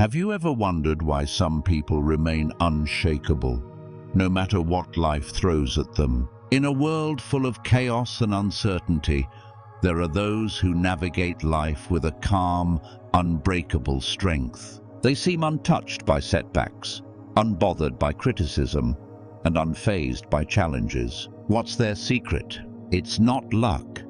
Have you ever wondered why some people remain unshakable, no matter what life throws at them? In a world full of chaos and uncertainty, there are those who navigate life with a calm, unbreakable strength. They seem untouched by setbacks, unbothered by criticism, and unfazed by challenges. What's their secret? It's not luck,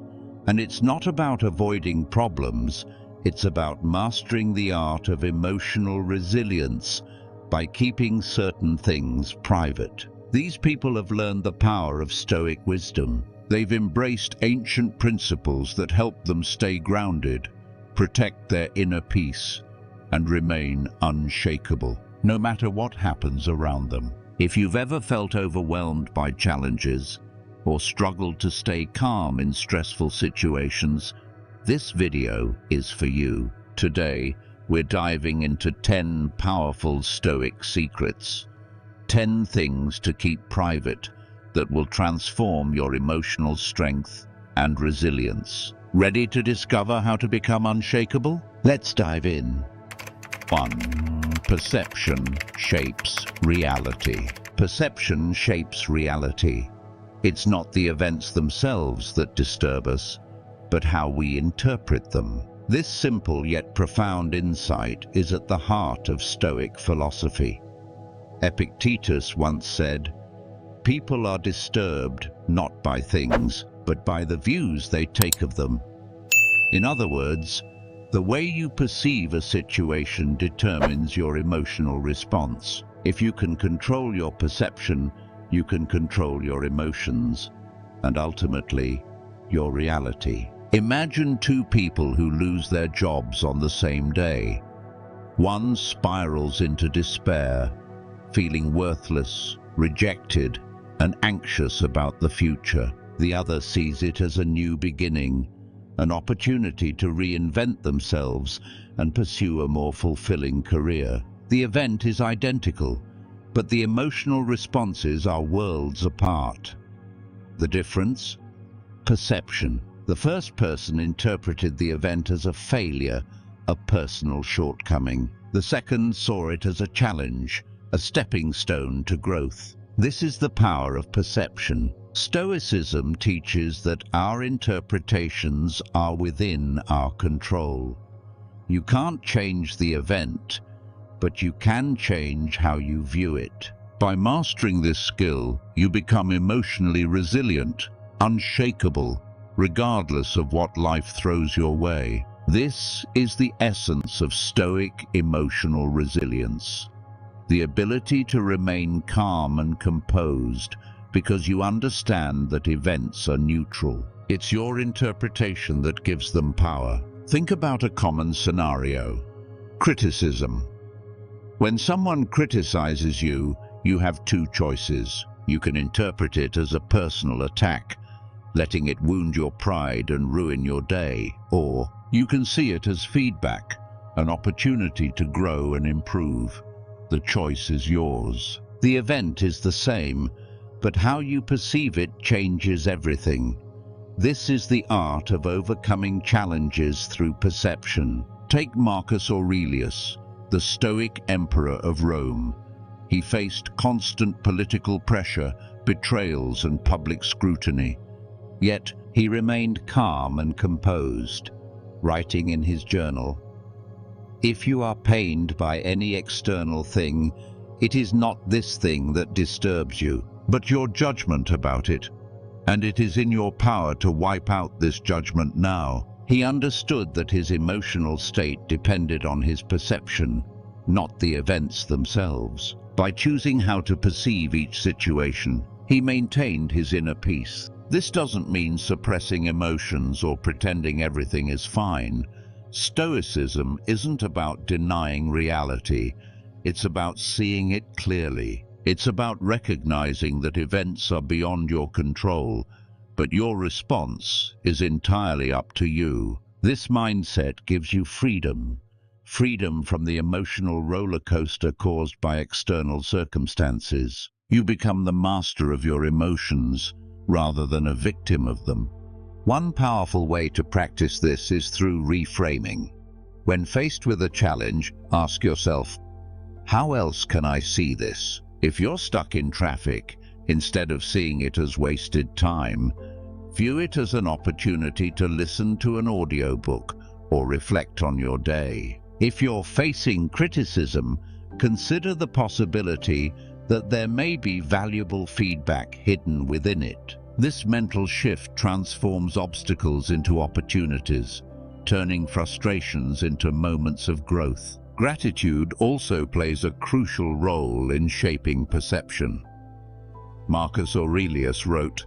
and it's not about avoiding problems. It's about mastering the art of emotional resilience by keeping certain things private. These people have learned the power of Stoic wisdom. They've embraced ancient principles that help them stay grounded, protect their inner peace, and remain unshakable, no matter what happens around them. If you've ever felt overwhelmed by challenges or struggled to stay calm in stressful situations, this video is for you. Today, we're diving into 10 powerful Stoic secrets. 10 things to keep private that will transform your emotional strength and resilience. Ready to discover how to become unshakable? Let's dive in. 1. Perception shapes reality. Perception shapes reality. It's not the events themselves that disturb us, but how we interpret them. This simple yet profound insight is at the heart of Stoic philosophy. Epictetus once said, "People are disturbed not by things, but by the views they take of them." In other words, the way you perceive a situation determines your emotional response. If you can control your perception, you can control your emotions, and ultimately, your reality. Imagine two people who lose their jobs on the same day. One spirals into despair, feeling worthless, rejected, and anxious about the future. The other sees it as a new beginning, an opportunity to reinvent themselves and pursue a more fulfilling career. The event is identical, but the emotional responses are worlds apart. The difference? Perception. The first person interpreted the event as a failure, a personal shortcoming. The second saw it as a challenge, a stepping stone to growth. This is the power of perception. Stoicism teaches that our interpretations are within our control. You can't change the event, but you can change how you view it. By mastering this skill, you become emotionally resilient, unshakable, regardless of what life throws your way. This is the essence of Stoic emotional resilience. The ability to remain calm and composed because you understand that events are neutral. It's your interpretation that gives them power. Think about a common scenario. Criticism. When someone criticizes you, you have two choices. You can interpret it as a personal attack, letting it wound your pride and ruin your day. Or you can see it as feedback, an opportunity to grow and improve. The choice is yours. The event is the same, but how you perceive it changes everything. This is the art of overcoming challenges through perception. Take Marcus Aurelius, the Stoic emperor of Rome. He faced constant political pressure, betrayals, and public scrutiny. Yet he remained calm and composed, writing in his journal, "If you are pained by any external thing, it is not this thing that disturbs you, but your judgment about it, and it is in your power to wipe out this judgment now." He understood that his emotional state depended on his perception, not the events themselves. By choosing how to perceive each situation, he maintained his inner peace. This doesn't mean suppressing emotions or pretending everything is fine. Stoicism isn't about denying reality. It's about seeing it clearly. It's about recognizing that events are beyond your control, but your response is entirely up to you. This mindset gives you freedom. Freedom from the emotional roller coaster caused by external circumstances. You become the master of your emotions rather than a victim of them. One powerful way to practice this is through reframing. When faced with a challenge, ask yourself, how else can I see this? If you're stuck in traffic, instead of seeing it as wasted time, view it as an opportunity to listen to an audiobook or reflect on your day. If you're facing criticism, consider the possibility that there may be valuable feedback hidden within it. This mental shift transforms obstacles into opportunities, turning frustrations into moments of growth. Gratitude also plays a crucial role in shaping perception. Marcus Aurelius wrote,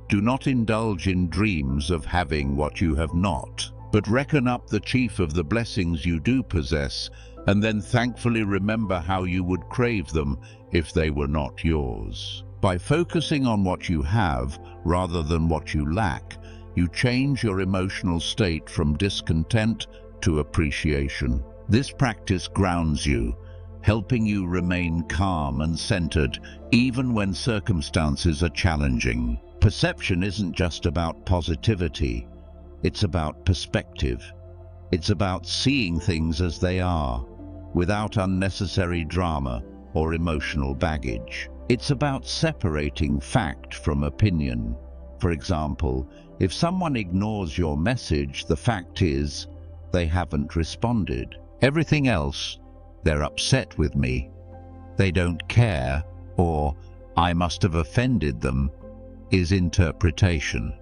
"Do not indulge in dreams of having what you have not, but reckon up the chief of the blessings you do possess, and then thankfully remember how you would crave them if they were not yours." By focusing on what you have rather than what you lack, you change your emotional state from discontent to appreciation. This practice grounds you, helping you remain calm and centered even when circumstances are challenging. Perception isn't just about positivity, it's about perspective. It's about seeing things as they are, without unnecessary drama or emotional baggage. It's about separating fact from opinion. For example, if someone ignores your message, the fact is they haven't responded. Everything else, they're upset with me, they don't care, or I must have offended them, is interpretation.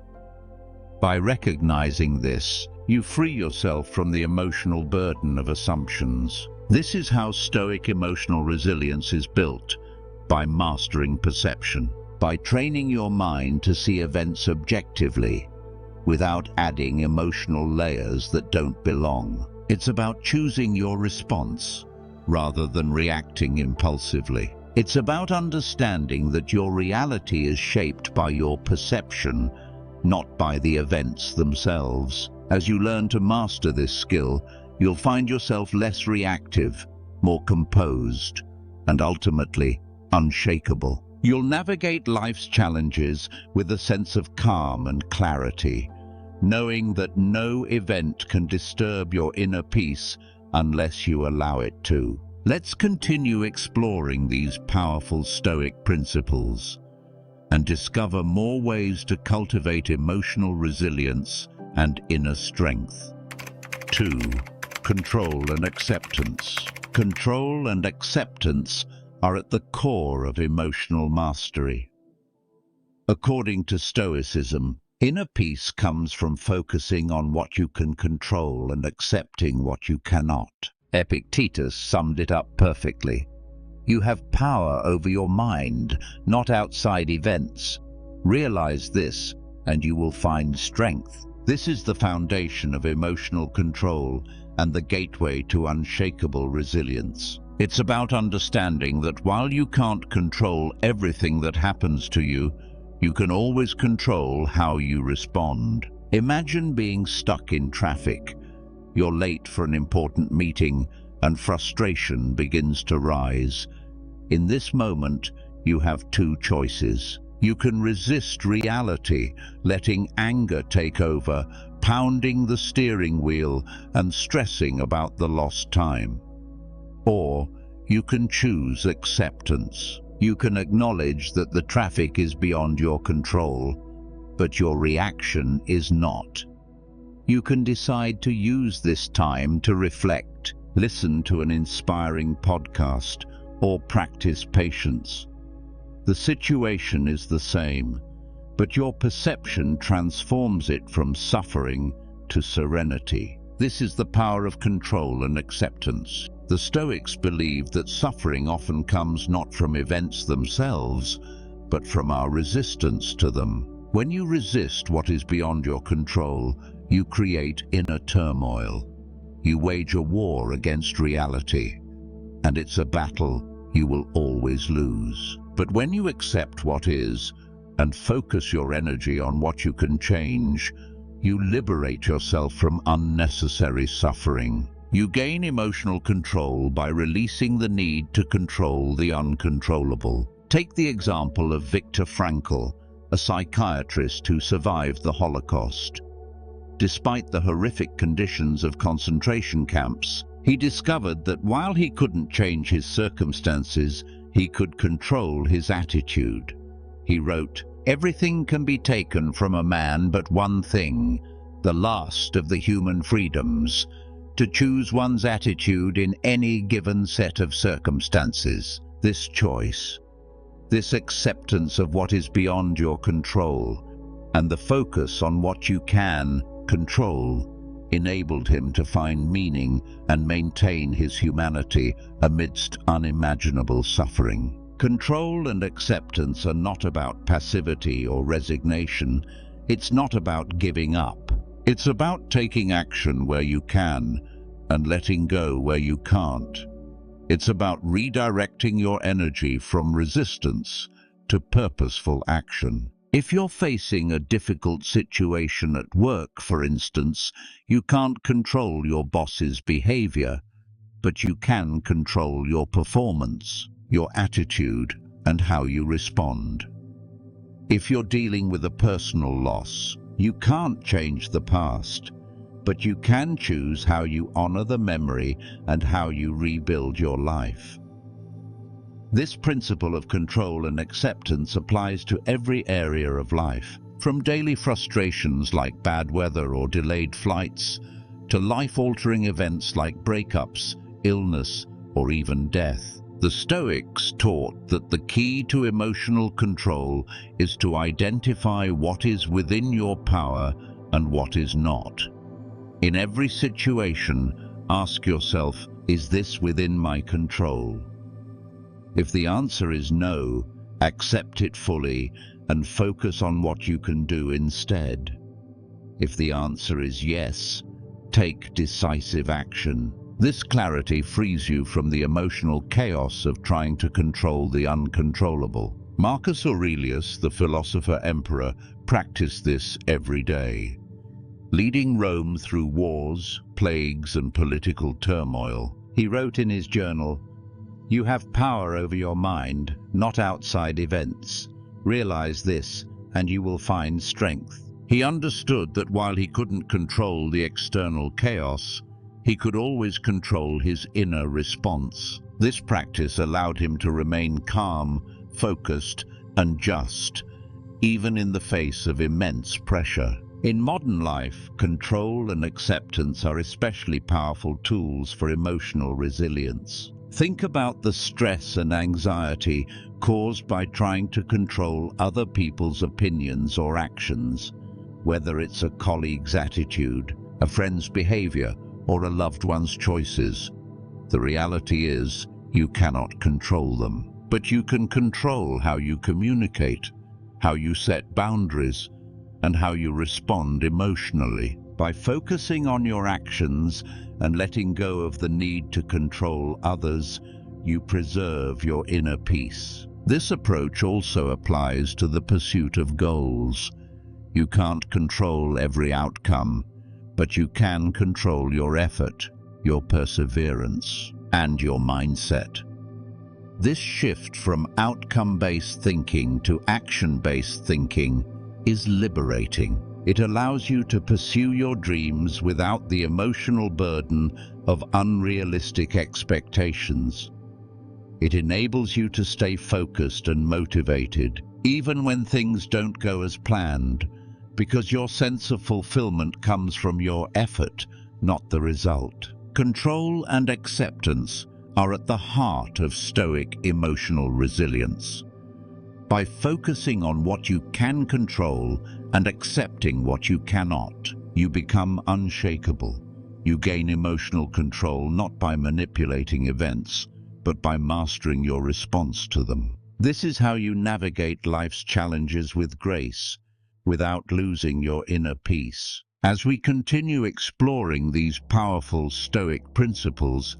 By recognizing this, you free yourself from the emotional burden of assumptions. This is how Stoic emotional resilience is built, by mastering perception, by training your mind to see events objectively, without adding emotional layers that don't belong. It's about choosing your response, rather than reacting impulsively. It's about understanding that your reality is shaped by your perception, not by the events themselves. As you learn to master this skill, you'll find yourself less reactive, more composed, and ultimately unshakable. You'll navigate life's challenges with a sense of calm and clarity, knowing that no event can disturb your inner peace unless you allow it to. Let's continue exploring these powerful Stoic principles and discover more ways to cultivate emotional resilience and inner strength. 2. Control and acceptance. Control and acceptance are at the core of emotional mastery. According to Stoicism, inner peace comes from focusing on what you can control and accepting what you cannot. Epictetus summed it up perfectly. You have power over your mind, not outside events. Realize this, and you will find strength. This is the foundation of emotional control and the gateway to unshakable resilience. It's about understanding that while you can't control everything that happens to you, you can always control how you respond. Imagine being stuck in traffic. You're late for an important meeting and frustration begins to rise. In this moment, you have two choices. You can resist reality, letting anger take over, pounding the steering wheel and stressing about the lost time. Or you can choose acceptance. You can acknowledge that the traffic is beyond your control, but your reaction is not. You can decide to use this time to reflect, listen to an inspiring podcast, or practice patience. The situation is the same, but your perception transforms it from suffering to serenity. This is the power of control and acceptance. The Stoics believe that suffering often comes not from events themselves, but from our resistance to them. When you resist what is beyond your control, you create inner turmoil. You wage a war against reality, and it's a battle you will always lose. But when you accept what is, and focus your energy on what you can change, you liberate yourself from unnecessary suffering. You gain emotional control by releasing the need to control the uncontrollable. Take the example of Viktor Frankl, a psychiatrist who survived the Holocaust. despite the horrific conditions of concentration camps. He discovered that while he couldn't change his circumstances, he could control his attitude. He wrote, "Everything can be taken from a man but one thing, the last of the human freedoms, to choose one's attitude in any given set of circumstances. This choice, this acceptance of what is beyond your control, and the focus on what you can control, enabled him to find meaning and maintain his humanity amidst unimaginable suffering." Control and acceptance are not about passivity or resignation. It's not about giving up. It's about taking action where you can and letting go where you can't. It's about redirecting your energy from resistance to purposeful action. If you're facing a difficult situation at work, for instance, you can't control your boss's behavior, but you can control your performance, your attitude, and how you respond. If you're dealing with a personal loss, you can't change the past, but you can choose how you honor the memory and how you rebuild your life. This principle of control and acceptance applies to every area of life, from daily frustrations like bad weather or delayed flights, to life-altering events like breakups, illness, or even death. The Stoics taught that the key to emotional control is to identify what is within your power and what is not. In every situation, ask yourself, is this within my control? If the answer is no, accept it fully and focus on what you can do instead. If the answer is yes, take decisive action. This clarity frees you from the emotional chaos of trying to control the uncontrollable. Marcus Aurelius, the philosopher-emperor, practiced this every day. Leading Rome through wars, plagues, and political turmoil, he wrote in his journal, "You have power over your mind, not outside events. Realize this, and you will find strength." He understood that while he couldn't control the external chaos, he could always control his inner response. This practice allowed him to remain calm, focused, and just, even in the face of immense pressure. In modern life, control and acceptance are especially powerful tools for emotional resilience. Think about the stress and anxiety caused by trying to control other people's opinions or actions, whether it's a colleague's attitude, a friend's behavior, or a loved one's choices. The reality is, you cannot control them. But you can control how you communicate, how you set boundaries, and how you respond emotionally. By focusing on your actions and letting go of the need to control others, you preserve your inner peace. This approach also applies to the pursuit of goals. You can't control every outcome, but you can control your effort, your perseverance, and your mindset. This shift from outcome-based thinking to action-based thinking is liberating. It allows you to pursue your dreams without the emotional burden of unrealistic expectations. It enables you to stay focused and motivated, even when things don't go as planned, because your sense of fulfillment comes from your effort, not the result. Control and acceptance are at the heart of Stoic emotional resilience. By focusing on what you can control and accepting what you cannot, you become unshakable. You gain emotional control not by manipulating events, but by mastering your response to them. This is how you navigate life's challenges with grace, without losing your inner peace. As we continue exploring these powerful Stoic principles,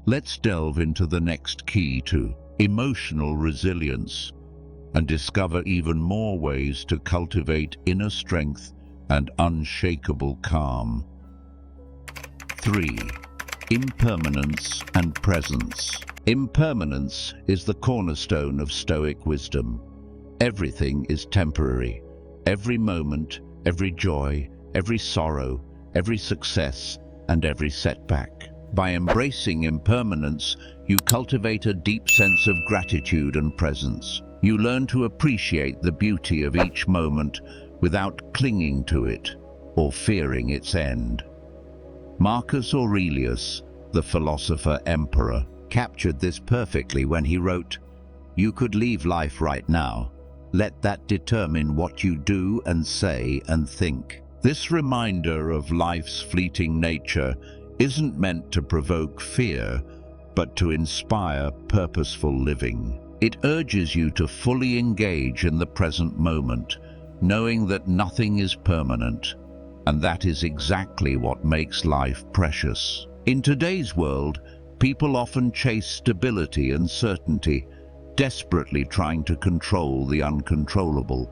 let's delve into the next key to emotional resilience and discover even more ways to cultivate inner strength and unshakable calm. 3. Impermanence and Presence. Impermanence is the cornerstone of Stoic wisdom. Everything is temporary. Every moment, every joy, every sorrow, every success, and every setback. By embracing impermanence, you cultivate a deep sense of gratitude and presence. You learn to appreciate the beauty of each moment without clinging to it or fearing its end. Marcus Aurelius, the philosopher-emperor, captured this perfectly when he wrote, "You could leave life right now. Let that determine what you do and say and think." This reminder of life's fleeting nature isn't meant to provoke fear, but to inspire purposeful living. It urges you to fully engage in the present moment, knowing that nothing is permanent, and that is exactly what makes life precious. In today's world, people often chase stability and certainty, desperately trying to control the uncontrollable.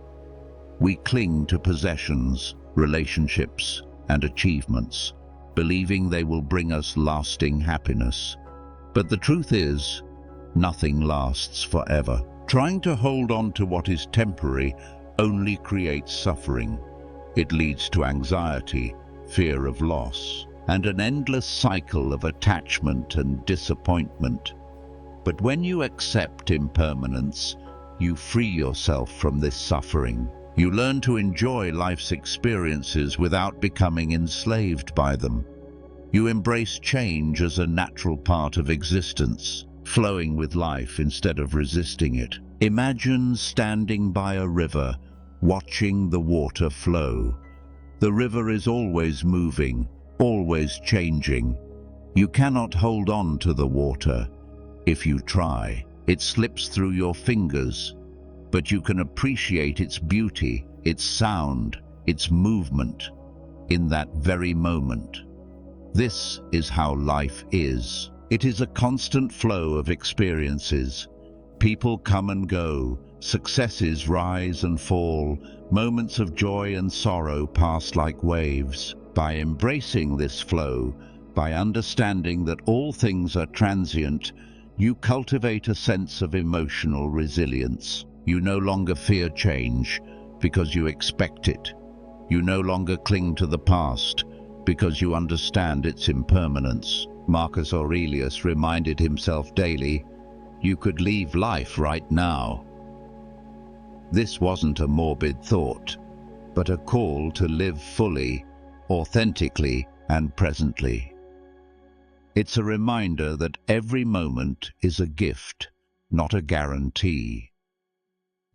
We cling to possessions, relationships, and achievements, believing they will bring us lasting happiness. But the truth is, nothing lasts forever. Trying to hold on to what is temporary only creates suffering. It leads to anxiety, fear of loss, and an endless cycle of attachment and disappointment. But when you accept impermanence, you free yourself from this suffering. You learn to enjoy life's experiences without becoming enslaved by them. You embrace change as a natural part of existence, flowing with life instead of resisting it. Imagine standing by a river, watching the water flow. The river is always moving, always changing. You cannot hold on to the water. If you try, it slips through your fingers, but you can appreciate its beauty, its sound, its movement in that very moment. This is how life is. It is a constant flow of experiences. People come and go, successes rise and fall, moments of joy and sorrow pass like waves. By embracing this flow, by understanding that all things are transient, you cultivate a sense of emotional resilience. You no longer fear change because you expect it. You no longer cling to the past because you understand its impermanence. Marcus Aurelius reminded himself daily, "You could leave life right now." This wasn't a morbid thought, but a call to live fully, authentically, and presently. It's a reminder that every moment is a gift, not a guarantee.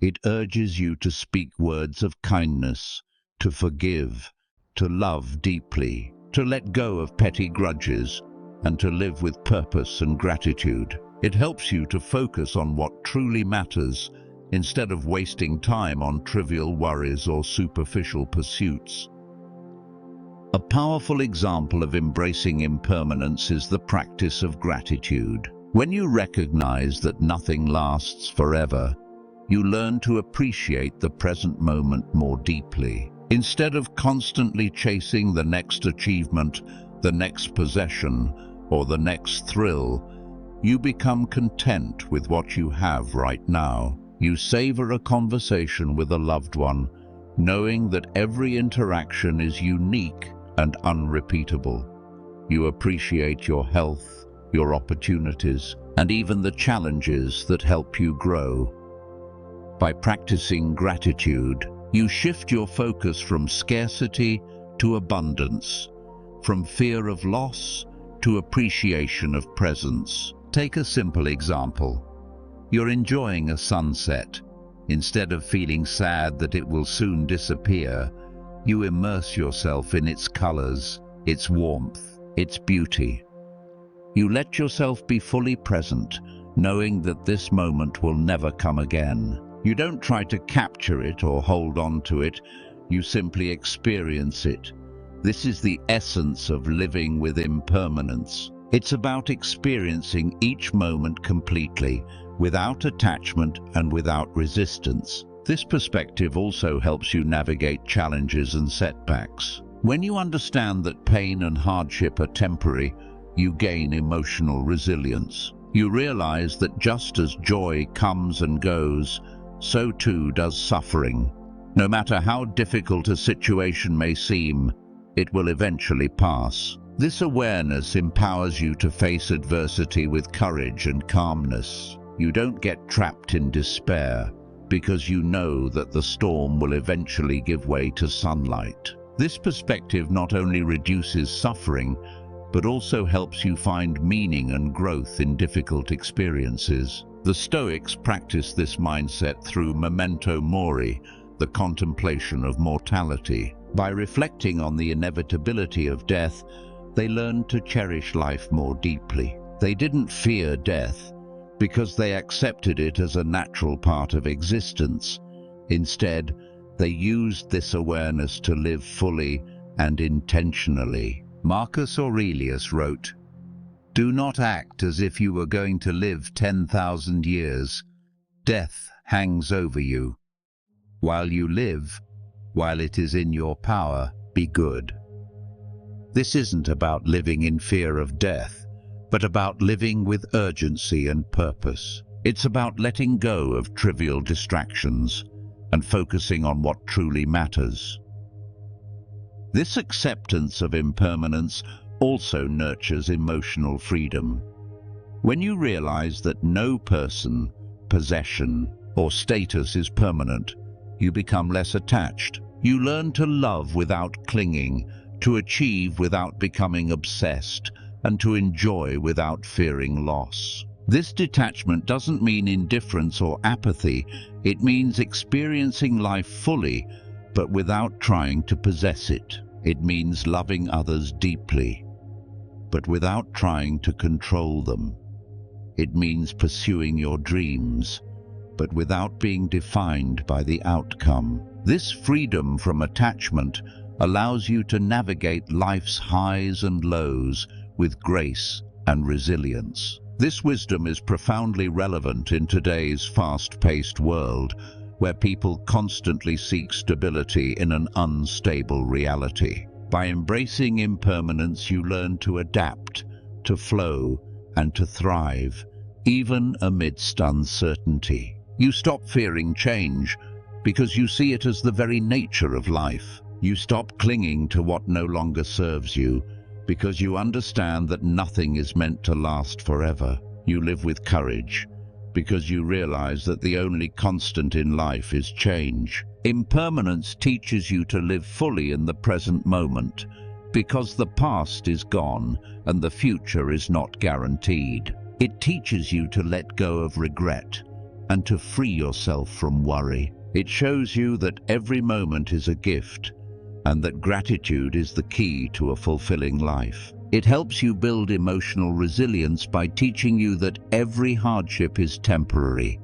It urges you to speak words of kindness, to forgive, to love deeply, to let go of petty grudges, and to live with purpose and gratitude. It helps you to focus on what truly matters instead of wasting time on trivial worries or superficial pursuits. A powerful example of embracing impermanence is the practice of gratitude. When you recognize that nothing lasts forever, you learn to appreciate the present moment more deeply. Instead of constantly chasing the next achievement, the next possession, or the next thrill, you become content with what you have right now. You savor a conversation with a loved one, knowing that every interaction is unique and unrepeatable. You appreciate your health, your opportunities, and even the challenges that help you grow. By practicing gratitude, you shift your focus from scarcity to abundance, from fear of loss to appreciation of presence. Take a simple example. You're enjoying a sunset. Instead of feeling sad that it will soon disappear, you immerse yourself in its colors, its warmth, its beauty. You let yourself be fully present, knowing that this moment will never come again. You don't try to capture it or hold on to it, you simply experience it. This is the essence of living with impermanence. It's about experiencing each moment completely, without attachment and without resistance. This perspective also helps you navigate challenges and setbacks. When you understand that pain and hardship are temporary, you gain emotional resilience. You realize that just as joy comes and goes, so too does suffering. No matter how difficult a situation may seem, it will eventually pass. This awareness empowers you to face adversity with courage and calmness. You don't get trapped in despair because you know that the storm will eventually give way to sunlight. This perspective not only reduces suffering, but also helps you find meaning and growth in difficult experiences. The Stoics practice this mindset through memento mori, the contemplation of mortality. By reflecting on the inevitability of death, they learned to cherish life more deeply. They didn't fear death because they accepted it as a natural part of existence. Instead, they used this awareness to live fully and intentionally. Marcus Aurelius wrote, "Do not act as if you were going to live 10,000 years. Death hangs over you. While you live, while it is in your power, be good." This isn't about living in fear of death, but about living with urgency and purpose. It's about letting go of trivial distractions and focusing on what truly matters. This acceptance of impermanence also nurtures emotional freedom. When you realize that no person, possession, or status is permanent, you become less attached. You learn to love without clinging, to achieve without becoming obsessed, and to enjoy without fearing loss. This detachment doesn't mean indifference or apathy. It means experiencing life fully, but without trying to possess it. It means loving others deeply, but without trying to control them. It means pursuing your dreams, but without being defined by the outcome. This freedom from attachment allows you to navigate life's highs and lows with grace and resilience. This wisdom is profoundly relevant in today's fast-paced world, where people constantly seek stability in an unstable reality. By embracing impermanence, you learn to adapt, to flow, and to thrive, even amidst uncertainty. You stop fearing change because you see it as the very nature of life. You stop clinging to what no longer serves you because you understand that nothing is meant to last forever. You live with courage because you realize that the only constant in life is change. Impermanence teaches you to live fully in the present moment because the past is gone and the future is not guaranteed. It teaches you to let go of regret and to free yourself from worry. It shows you that every moment is a gift and that gratitude is the key to a fulfilling life. It helps you build emotional resilience by teaching you that every hardship is temporary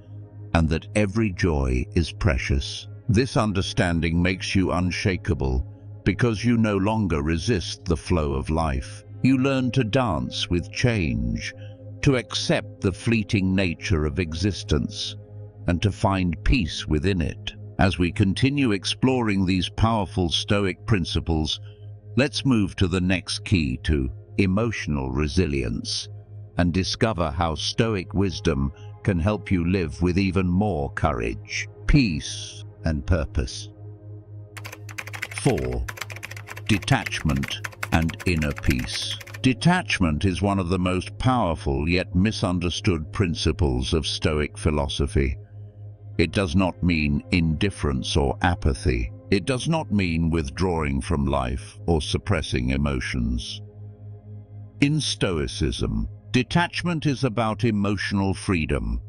and that every joy is precious. This understanding makes you unshakable because you no longer resist the flow of life. You learn to dance with change, to accept the fleeting nature of existence, and to find peace within it. As we continue exploring these powerful Stoic principles, let's move to the next key to emotional resilience and discover how Stoic wisdom can help you live with even more courage, peace, and purpose. 4. Detachment and inner peace. Detachment is one of the most powerful yet misunderstood principles of Stoic philosophy. It does not mean indifference or apathy. It does not mean withdrawing from life or suppressing emotions. In Stoicism, detachment is about emotional freedom,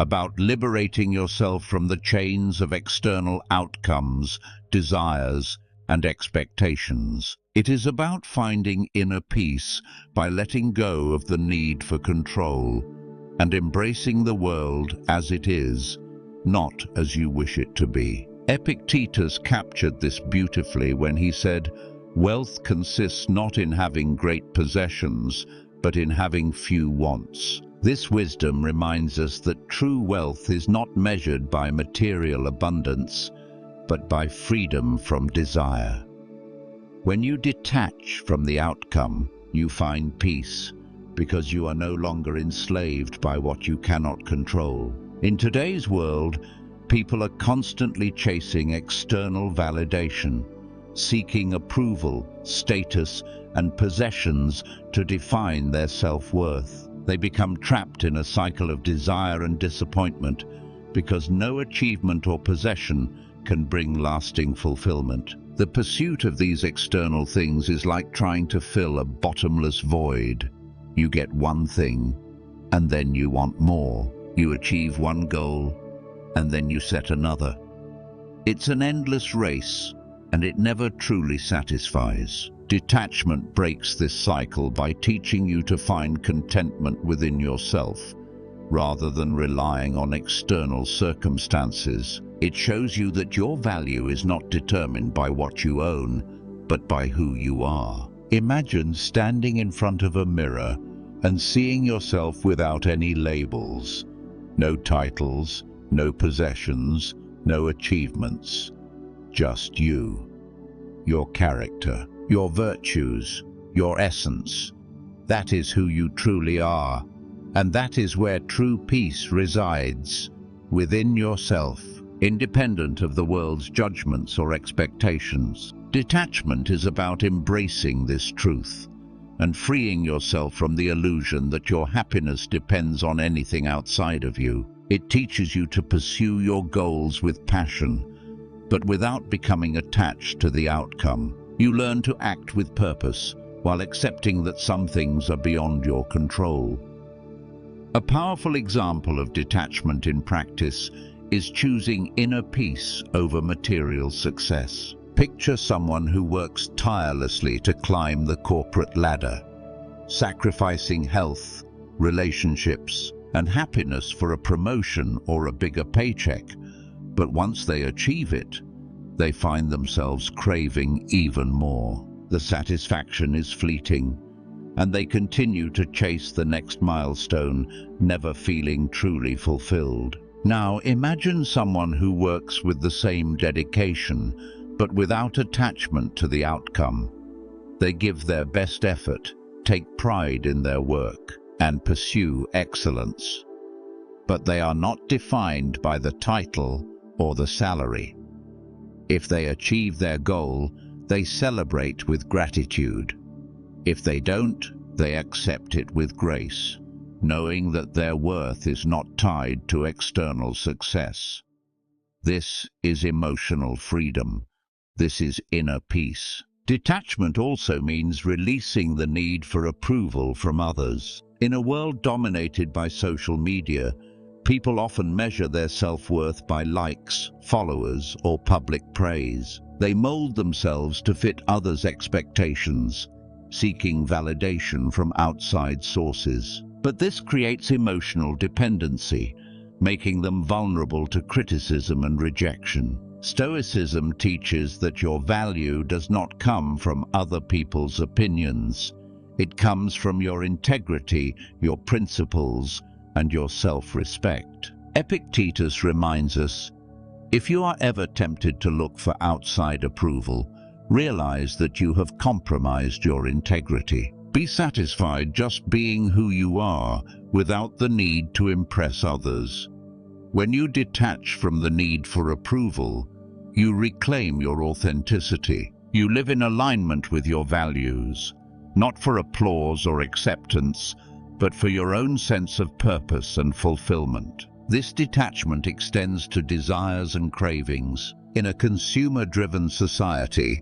about liberating yourself from the chains of external outcomes, desires, and expectations. It is about finding inner peace by letting go of the need for control and embracing the world as it is, not as you wish it to be. Epictetus captured this beautifully when he said, "Wealth consists not in having great possessions, but in having few wants." This wisdom reminds us that true wealth is not measured by material abundance, but by freedom from desire. When you detach from the outcome, you find peace, because you are no longer enslaved by what you cannot control. In today's world, people are constantly chasing external validation, seeking approval, status, and possessions to define their self-worth. They become trapped in a cycle of desire and disappointment because no achievement or possession can bring lasting fulfillment. The pursuit of these external things is like trying to fill a bottomless void. You get one thing, and then you want more. You achieve one goal, and then you set another. It's an endless race, and it never truly satisfies. Detachment breaks this cycle by teaching you to find contentment within yourself, rather than relying on external circumstances. It shows you that your value is not determined by what you own, but by who you are. Imagine standing in front of a mirror and seeing yourself without any labels. No titles, no possessions, no achievements. Just you. Your character, your virtues, your essence. That is who you truly are, and that is where true peace resides, within yourself, independent of the world's judgments or expectations. Detachment is about embracing this truth and freeing yourself from the illusion that your happiness depends on anything outside of you. It teaches you to pursue your goals with passion, but without becoming attached to the outcome. You learn to act with purpose while accepting that some things are beyond your control. A powerful example of detachment in practice is choosing inner peace over material success. Picture someone who works tirelessly to climb the corporate ladder, sacrificing health, relationships, and happiness for a promotion or a bigger paycheck. But once they achieve it, they find themselves craving even more. The satisfaction is fleeting, and they continue to chase the next milestone, never feeling truly fulfilled. Now imagine someone who works with the same dedication, but without attachment to the outcome. They give their best effort, take pride in their work, and pursue excellence. But they are not defined by the title or the salary. If they achieve their goal, they celebrate with gratitude. If they don't, they accept it with grace, knowing that their worth is not tied to external success. This is emotional freedom. This is inner peace. Detachment also means releasing the need for approval from others. In a world dominated by social media, people often measure their self-worth by likes, followers, or public praise. They mold themselves to fit others' expectations, seeking validation from outside sources. But this creates emotional dependency, making them vulnerable to criticism and rejection. Stoicism teaches that your value does not come from other people's opinions. It comes from your integrity, your principles, and your self-respect. Epictetus reminds us, if you are ever tempted to look for outside approval, realize that you have compromised your integrity. Be satisfied just being who you are, without the need to impress others. When you detach from the need for approval, you reclaim your authenticity. You live in alignment with your values, not for applause or acceptance, but for your own sense of purpose and fulfillment. This detachment extends to desires and cravings. In a consumer-driven society,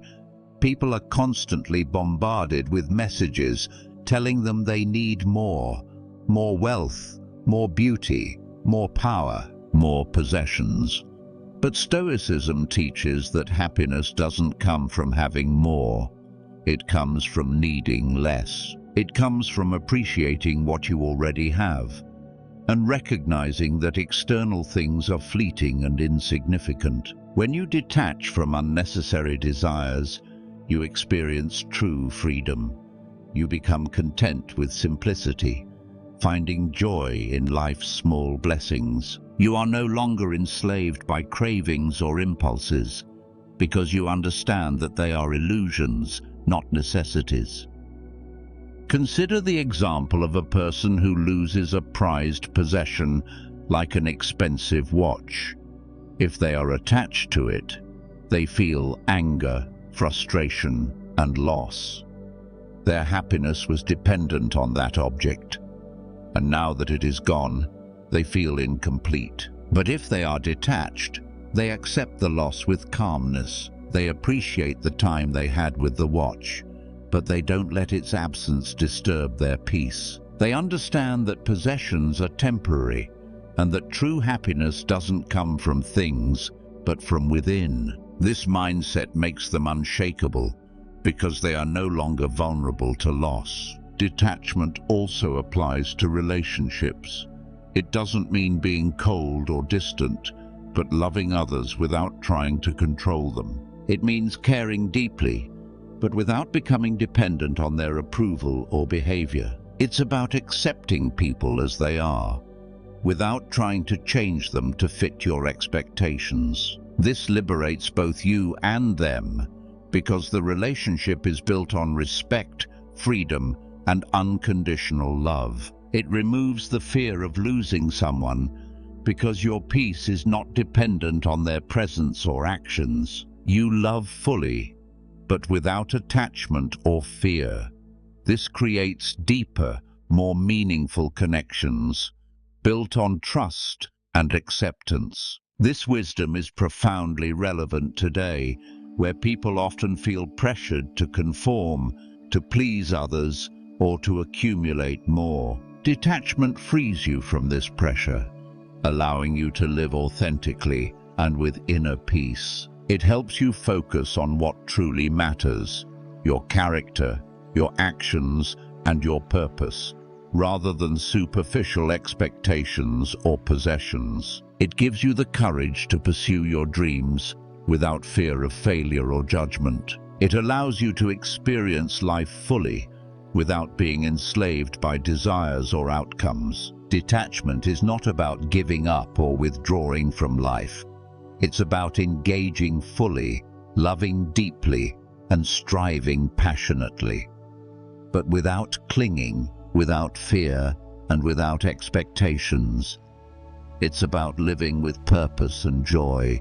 people are constantly bombarded with messages telling them they need more wealth, more beauty, more power, more possessions. But Stoicism teaches that happiness doesn't come from having more. It comes from needing less. It comes from appreciating what you already have, and recognizing that external things are fleeting and insignificant. When you detach from unnecessary desires, you experience true freedom. You become content with simplicity, finding joy in life's small blessings. You are no longer enslaved by cravings or impulses, because you understand that they are illusions, not necessities. Consider the example of a person who loses a prized possession, like an expensive watch. If they are attached to it, they feel anger, frustration, and loss. Their happiness was dependent on that object, and now that it is gone, they feel incomplete. But if they are detached, they accept the loss with calmness. They appreciate the time they had with the watch, but they don't let its absence disturb their peace. They understand that possessions are temporary, and that true happiness doesn't come from things, but from within. This mindset makes them unshakable, because they are no longer vulnerable to loss. Detachment also applies to relationships. It doesn't mean being cold or distant, but loving others without trying to control them. It means caring deeply, but without becoming dependent on their approval or behavior. It's about accepting people as they are, without trying to change them to fit your expectations. This liberates both you and them, because the relationship is built on respect, freedom, and unconditional love. It removes the fear of losing someone, because your peace is not dependent on their presence or actions. You love fully, but without attachment or fear. This creates deeper, more meaningful connections, built on trust and acceptance. This wisdom is profoundly relevant today, where people often feel pressured to conform, to please others, or to accumulate more. Detachment frees you from this pressure, allowing you to live authentically and with inner peace. It helps you focus on what truly matters, your character, your actions, and your purpose, rather than superficial expectations or possessions. It gives you the courage to pursue your dreams without fear of failure or judgment. It allows you to experience life fully without being enslaved by desires or outcomes. Detachment is not about giving up or withdrawing from life. It's about engaging fully, loving deeply, and striving passionately. But without clinging, without fear, and without expectations. It's about living with purpose and joy,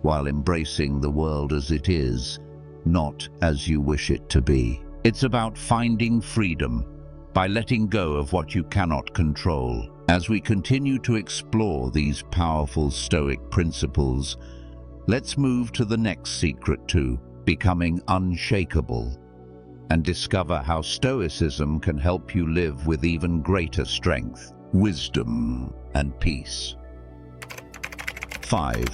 while embracing the world as it is, not as you wish it to be. It's about finding freedom by letting go of what you cannot control. As we continue to explore these powerful Stoic principles, let's move to the next secret to becoming unshakable, and discover how Stoicism can help you live with even greater strength, wisdom, and peace. 5.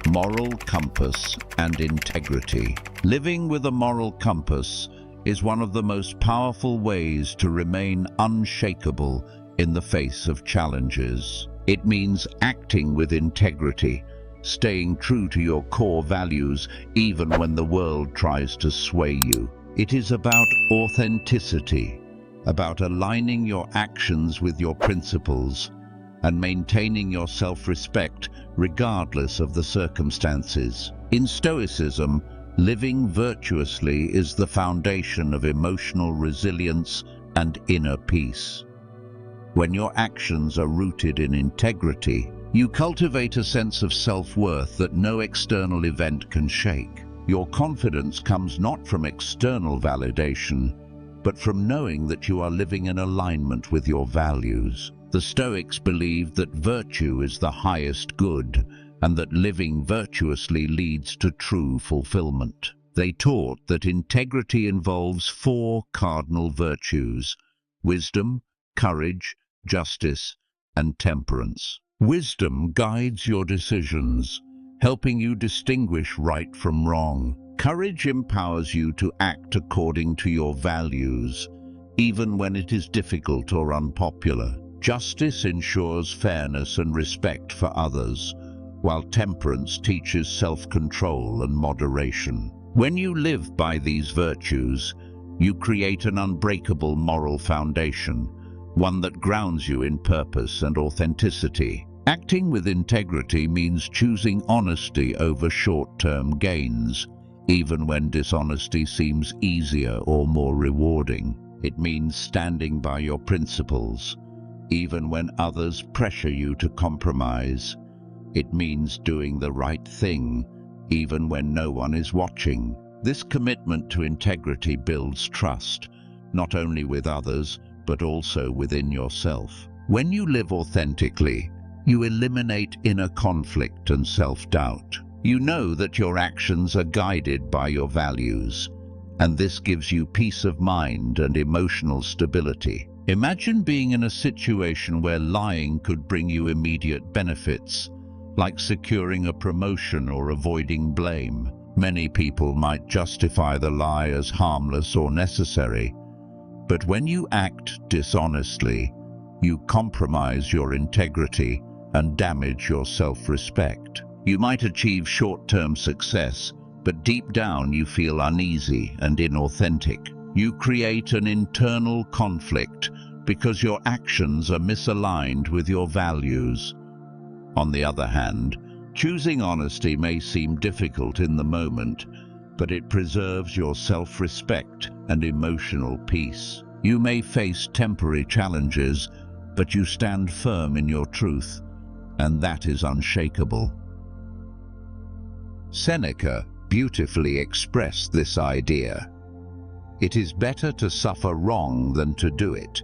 Moral compass and integrity. Living with a moral compass is one of the most powerful ways to remain unshakable in the face of challenges. It means acting with integrity, staying true to your core values even when the world tries to sway you. It is about authenticity, about aligning your actions with your principles and maintaining your self-respect regardless of the circumstances. In Stoicism, living virtuously is the foundation of emotional resilience and inner peace. When your actions are rooted in integrity, you cultivate a sense of self-worth that no external event can shake. Your confidence comes not from external validation, but from knowing that you are living in alignment with your values. The Stoics believed that virtue is the highest good, and that living virtuously leads to true fulfillment. They taught that integrity involves 4 cardinal virtues: wisdom, courage, justice, and temperance. Wisdom guides your decisions, helping you distinguish right from wrong. Courage empowers you to act according to your values, even when it is difficult or unpopular. Justice ensures fairness and respect for others, while temperance teaches self-control and moderation. When you live by these virtues, you create an unbreakable moral foundation, one that grounds you in purpose and authenticity. Acting with integrity means choosing honesty over short-term gains, even when dishonesty seems easier or more rewarding. It means standing by your principles, even when others pressure you to compromise. It means doing the right thing, even when no one is watching. This commitment to integrity builds trust, not only with others, but also within yourself. When you live authentically, you eliminate inner conflict and self-doubt. You know that your actions are guided by your values, and this gives you peace of mind and emotional stability. Imagine being in a situation where lying could bring you immediate benefits, like securing a promotion or avoiding blame. Many people might justify the lie as harmless or necessary, but when you act dishonestly, you compromise your integrity and damage your self-respect. You might achieve short-term success, but deep down you feel uneasy and inauthentic. You create an internal conflict because your actions are misaligned with your values. On the other hand, choosing honesty may seem difficult in the moment, but it preserves your self-respect and emotional peace. You may face temporary challenges, but you stand firm in your truth, and that is unshakable. Seneca beautifully expressed this idea. It is better to suffer wrong than to do it,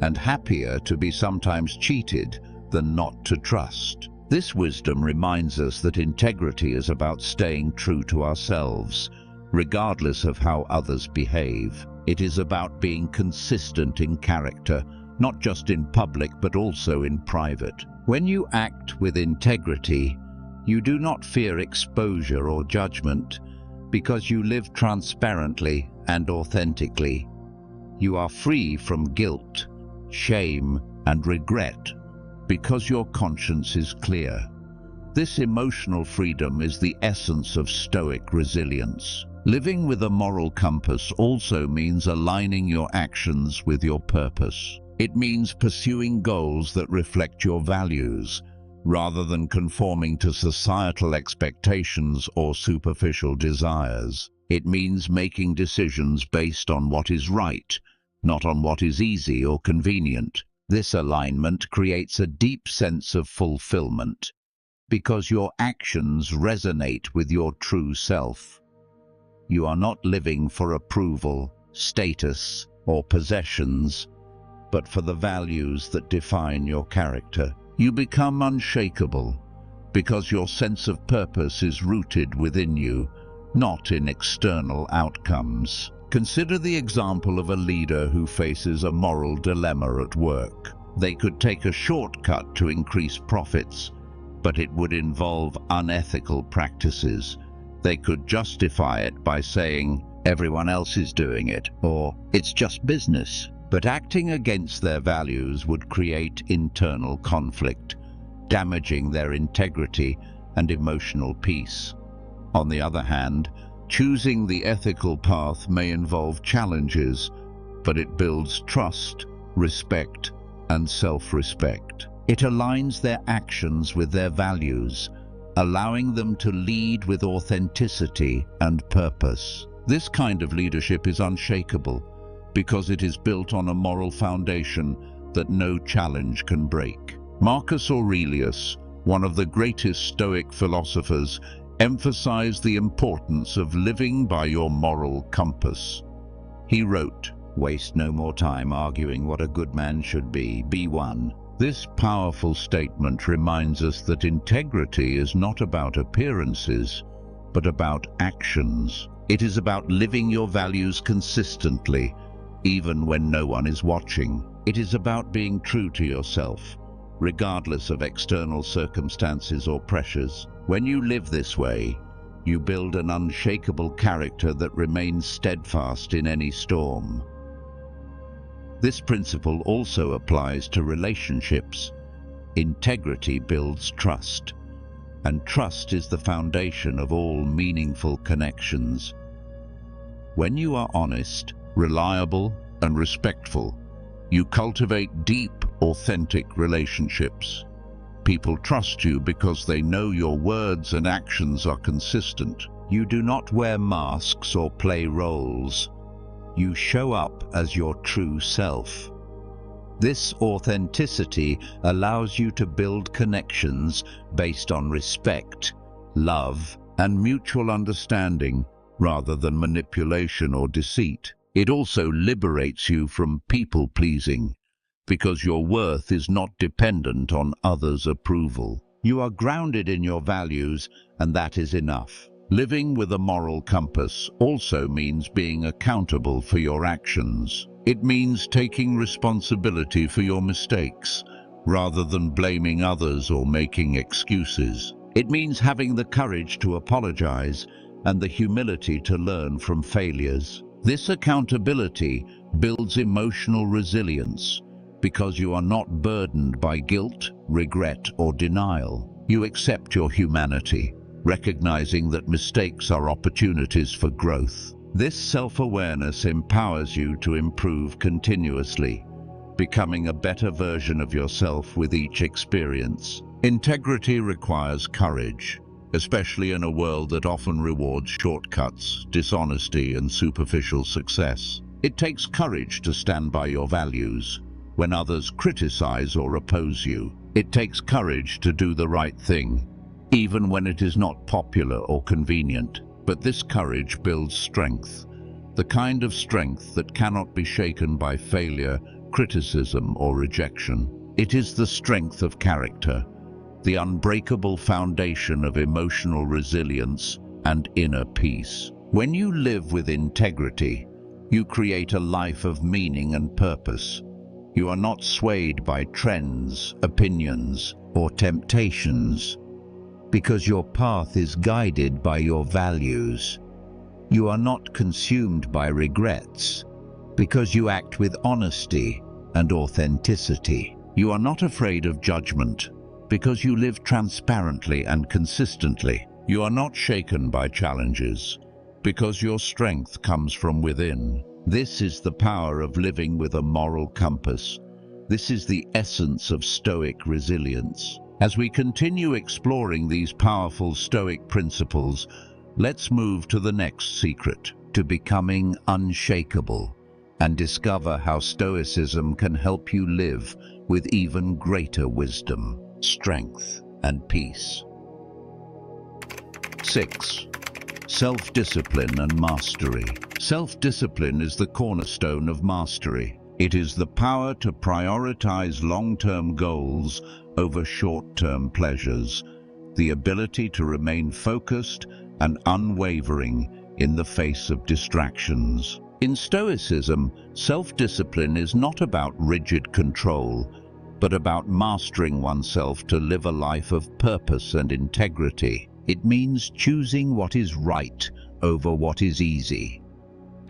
and happier to be sometimes cheated than not to trust. This wisdom reminds us that integrity is about staying true to ourselves, regardless of how others behave. It is about being consistent in character, not just in public but also in private. When you act with integrity, you do not fear exposure or judgment, because you live transparently and authentically. You are free from guilt, shame, and regret, because your conscience is clear. This emotional freedom is the essence of Stoic resilience. Living with a moral compass also means aligning your actions with your purpose. It means pursuing goals that reflect your values, rather than conforming to societal expectations or superficial desires. It means making decisions based on what is right, not on what is easy or convenient. This alignment creates a deep sense of fulfillment, because your actions resonate with your true self. You are not living for approval, status, or possessions, but for the values that define your character. You become unshakable because your sense of purpose is rooted within you, not in external outcomes. Consider the example of a leader who faces a moral dilemma at work. They could take a shortcut to increase profits, but it would involve unethical practices. They could justify it by saying, "Everyone else is doing it," or "It's just business." But acting against their values would create internal conflict, damaging their integrity and emotional peace. On the other hand, choosing the ethical path may involve challenges, but it builds trust, respect, and self-respect. It aligns their actions with their values, allowing them to lead with authenticity and purpose. This kind of leadership is unshakable, because it is built on a moral foundation that no challenge can break. Marcus Aurelius, one of the greatest Stoic philosophers, emphasized the importance of living by your moral compass. He wrote, "Waste no more time arguing what a good man should be one." This powerful statement reminds us that integrity is not about appearances, but about actions. It is about living your values consistently, even when no one is watching. It is about being true to yourself, regardless of external circumstances or pressures. When you live this way, you build an unshakable character that remains steadfast in any storm. This principle also applies to relationships. Integrity builds trust, and trust is the foundation of all meaningful connections. When you are honest, reliable, and respectful, you cultivate deep, authentic relationships. People trust you because they know your words and actions are consistent. You do not wear masks or play roles. You show up as your true self. This authenticity allows you to build connections based on respect, love, and mutual understanding, rather than manipulation or deceit. It also liberates you from people-pleasing, because your worth is not dependent on others' approval. You are grounded in your values, and that is enough. Living with a moral compass also means being accountable for your actions. It means taking responsibility for your mistakes, rather than blaming others or making excuses. It means having the courage to apologize and the humility to learn from failures. This accountability builds emotional resilience, because you are not burdened by guilt, regret, or denial. You accept your humanity, recognizing that mistakes are opportunities for growth. This self-awareness empowers you to improve continuously, becoming a better version of yourself with each experience. Integrity requires courage, especially in a world that often rewards shortcuts, dishonesty, and superficial success. It takes courage to stand by your values when others criticize or oppose you. It takes courage to do the right thing, even when it is not popular or convenient. But this courage builds strength, the kind of strength that cannot be shaken by failure, criticism, or rejection. It is the strength of character, the unbreakable foundation of emotional resilience and inner peace. When you live with integrity, you create a life of meaning and purpose. You are not swayed by trends, opinions, or temptations, because your path is guided by your values. You are not consumed by regrets, because you act with honesty and authenticity. You are not afraid of judgment, because you live transparently and consistently. You are not shaken by challenges, because your strength comes from within. This is the power of living with a moral compass. This is the essence of Stoic resilience. As we continue exploring these powerful Stoic principles, let's move to the next secret, to becoming unshakable, and discover how Stoicism can help you live with even greater wisdom, strength, and peace. 6. Self-discipline and mastery. Self-discipline is the cornerstone of mastery. It is the power to prioritize long-term goals over short-term pleasures, the ability to remain focused and unwavering in the face of distractions. In Stoicism, self-discipline is not about rigid control, but about mastering oneself to live a life of purpose and integrity. It means choosing what is right over what is easy,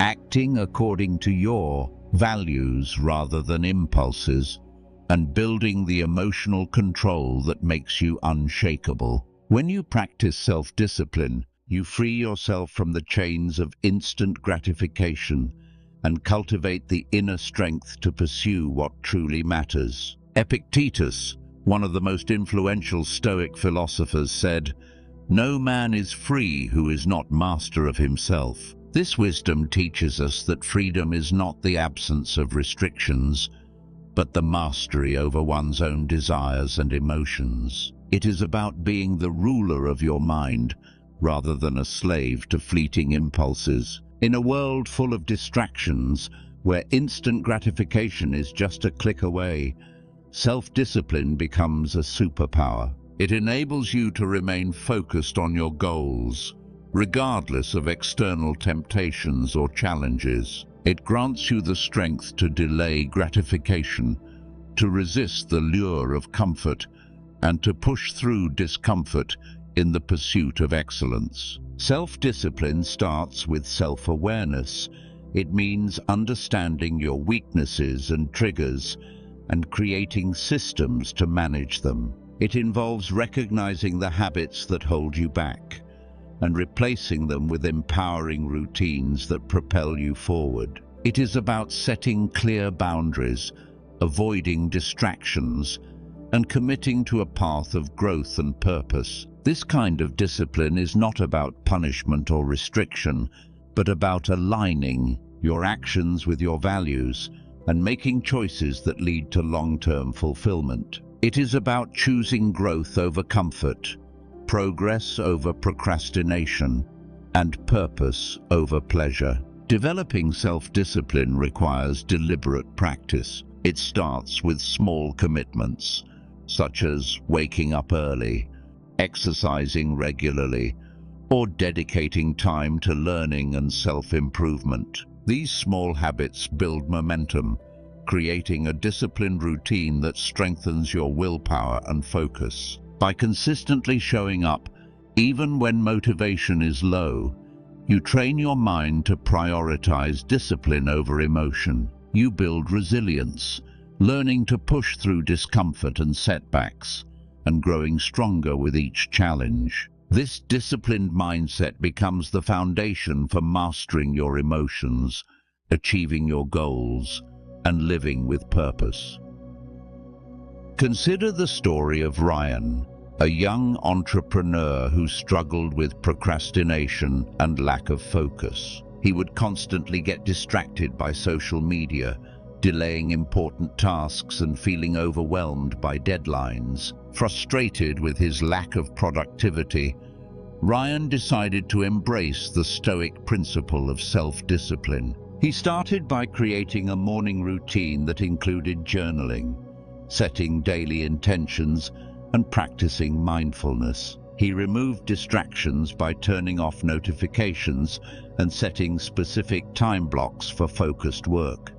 acting according to your values rather than impulses, and building the emotional control that makes you unshakable. When you practice self-discipline, you free yourself from the chains of instant gratification and cultivate the inner strength to pursue what truly matters. Epictetus, one of the most influential Stoic philosophers, said, "No man is free who is not master of himself." This wisdom teaches us that freedom is not the absence of restrictions, but the mastery over one's own desires and emotions. It is about being the ruler of your mind, rather than a slave to fleeting impulses. In a world full of distractions, where instant gratification is just a click away, self-discipline becomes a superpower. It enables you to remain focused on your goals, regardless of external temptations or challenges. It grants you the strength to delay gratification, to resist the lure of comfort, and to push through discomfort in the pursuit of excellence. Self-discipline starts with self-awareness. It means understanding your weaknesses and triggers and creating systems to manage them. It involves recognizing the habits that hold you back and replacing them with empowering routines that propel you forward. It is about setting clear boundaries, avoiding distractions, and committing to a path of growth and purpose. This kind of discipline is not about punishment or restriction, but about aligning your actions with your values and making choices that lead to long-term fulfillment. It is about choosing growth over comfort, progress over procrastination, and purpose over pleasure. Developing self-discipline requires deliberate practice. It starts with small commitments, such as waking up early, exercising regularly, or dedicating time to learning and self-improvement. These small habits build momentum, creating a disciplined routine that strengthens your willpower and focus. By consistently showing up, even when motivation is low, you train your mind to prioritize discipline over emotion. You build resilience, learning to push through discomfort and setbacks, and growing stronger with each challenge. This disciplined mindset becomes the foundation for mastering your emotions, achieving your goals, and living with purpose. Consider the story of Ryan, a young entrepreneur who struggled with procrastination and lack of focus. He would constantly get distracted by social media, delaying important tasks and feeling overwhelmed by deadlines. Frustrated with his lack of productivity, Ryan decided to embrace the Stoic principle of self-discipline. He started by creating a morning routine that included journaling, setting daily intentions, and practicing mindfulness. He removed distractions by turning off notifications and setting specific time blocks for focused work.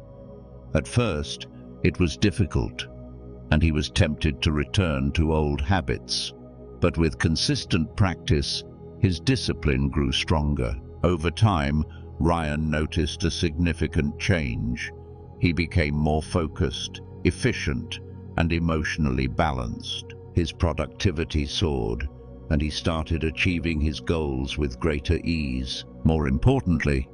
At first, it was difficult, and he was tempted to return to old habits. But with consistent practice, his discipline grew stronger. Over time, Ryan noticed a significant change. He became more focused, efficient, and emotionally balanced. His productivity soared, and he started achieving his goals with greater ease. More importantly,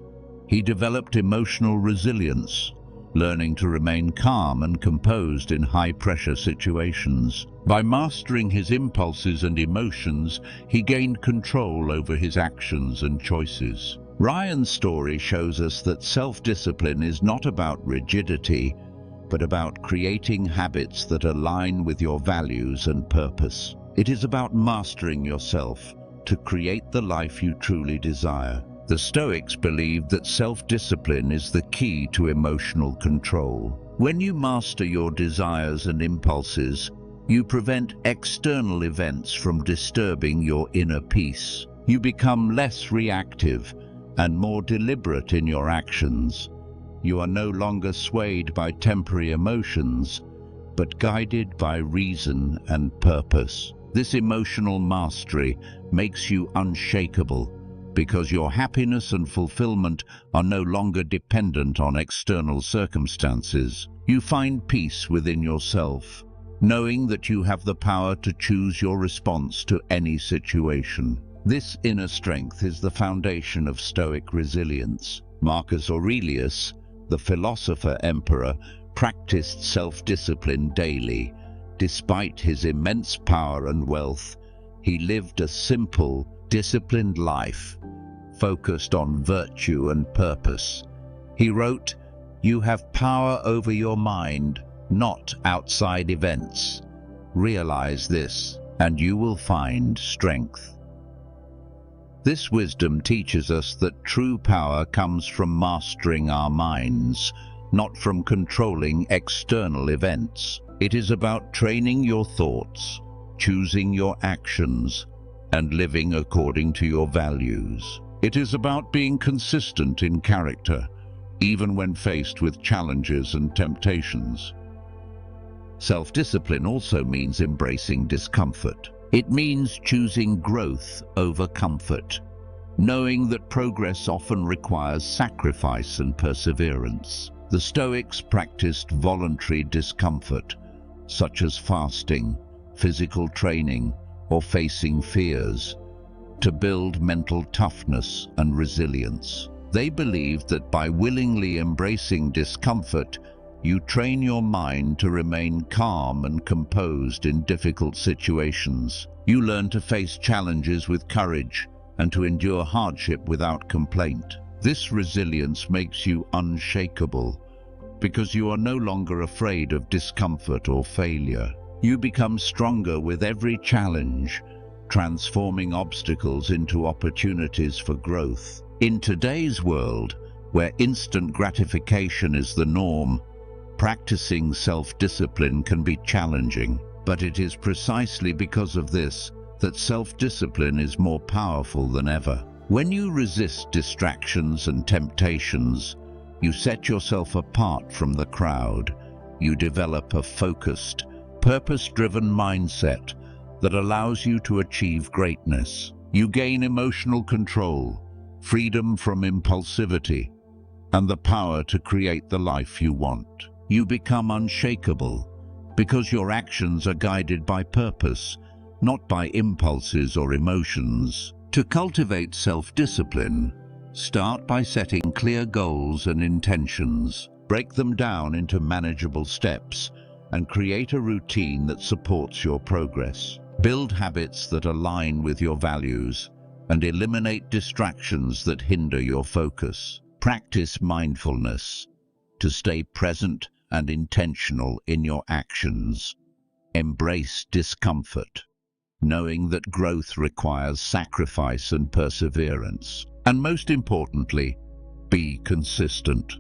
he developed emotional resilience, learning to remain calm and composed in high-pressure situations. By mastering his impulses and emotions, he gained control over his actions and choices. Ryan's story shows us that self-discipline is not about rigidity, but about creating habits that align with your values and purpose. It is about mastering yourself to create the life you truly desire. The Stoics believed that self-discipline is the key to emotional control. When you master your desires and impulses, you prevent external events from disturbing your inner peace. You become less reactive and more deliberate in your actions. You are no longer swayed by temporary emotions, but guided by reason and purpose. This emotional mastery makes you unshakable, because your happiness and fulfillment are no longer dependent on external circumstances. You find peace within yourself, knowing that you have the power to choose your response to any situation. This inner strength is the foundation of Stoic resilience. Marcus Aurelius, the philosopher-emperor, practiced self-discipline daily. Despite his immense power and wealth, he lived a simple, disciplined life, focused on virtue and purpose. He wrote, "You have power over your mind, not outside events. Realize this, and you will find strength." This wisdom teaches us that true power comes from mastering our minds, not from controlling external events. It is about training your thoughts, choosing your actions, and living according to your values. It is about being consistent in character, even when faced with challenges and temptations. Self-discipline also means embracing discomfort. It means choosing growth over comfort, knowing that progress often requires sacrifice and perseverance. The Stoics practiced voluntary discomfort, such as fasting, physical training, or facing fears, to build mental toughness and resilience. They believed that by willingly embracing discomfort, you train your mind to remain calm and composed in difficult situations. You learn to face challenges with courage and to endure hardship without complaint. This resilience makes you unshakable because you are no longer afraid of discomfort or failure. You become stronger with every challenge, transforming obstacles into opportunities for growth. In today's world, where instant gratification is the norm, practicing self-discipline can be challenging. But it is precisely because of this that self-discipline is more powerful than ever. When you resist distractions and temptations, you set yourself apart from the crowd. You develop a focused, purpose-driven mindset that allows you to achieve greatness. You gain emotional control, freedom from impulsivity, and the power to create the life you want. You become unshakable because your actions are guided by purpose, not by impulses or emotions. To cultivate self-discipline, start by setting clear goals and intentions. Break them down into manageable steps and create a routine that supports your progress. Build habits that align with your values and eliminate distractions that hinder your focus. Practice mindfulness to stay present and intentional in your actions. Embrace discomfort, knowing that growth requires sacrifice and perseverance. And most importantly, be consistent.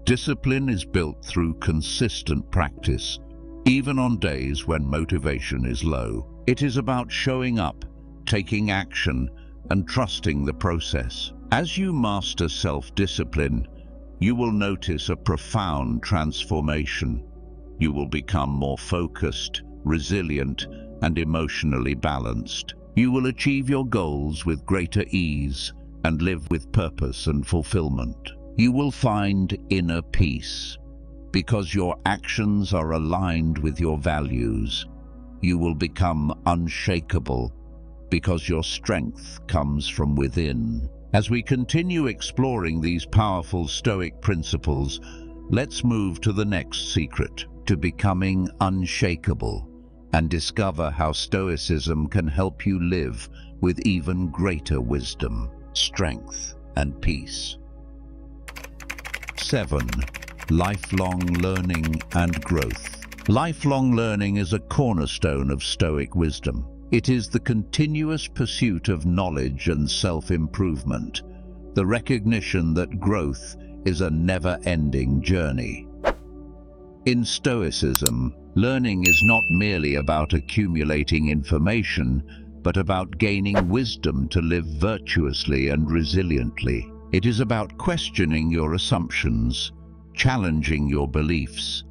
Discipline is built through consistent practice, even on days when motivation is low. It is about showing up, taking action, and trusting the process. As you master self-discipline, you will notice a profound transformation. You will become more focused, resilient, and emotionally balanced. You will achieve your goals with greater ease and live with purpose and fulfillment. You will find inner peace because your actions are aligned with your values. You will become unshakable because your strength comes from within. As we continue exploring these powerful Stoic principles, let's move to the next secret, to becoming unshakable, and discover how Stoicism can help you live with even greater wisdom, strength, and peace. 7. Lifelong learning and growth. Lifelong learning is a cornerstone of Stoic wisdom. It is the continuous pursuit of knowledge and self-improvement, the recognition that growth is a never-ending journey. In Stoicism, learning is not merely about accumulating information, but about gaining wisdom to live virtuously and resiliently. It is about questioning your assumptions, challenging your beliefs,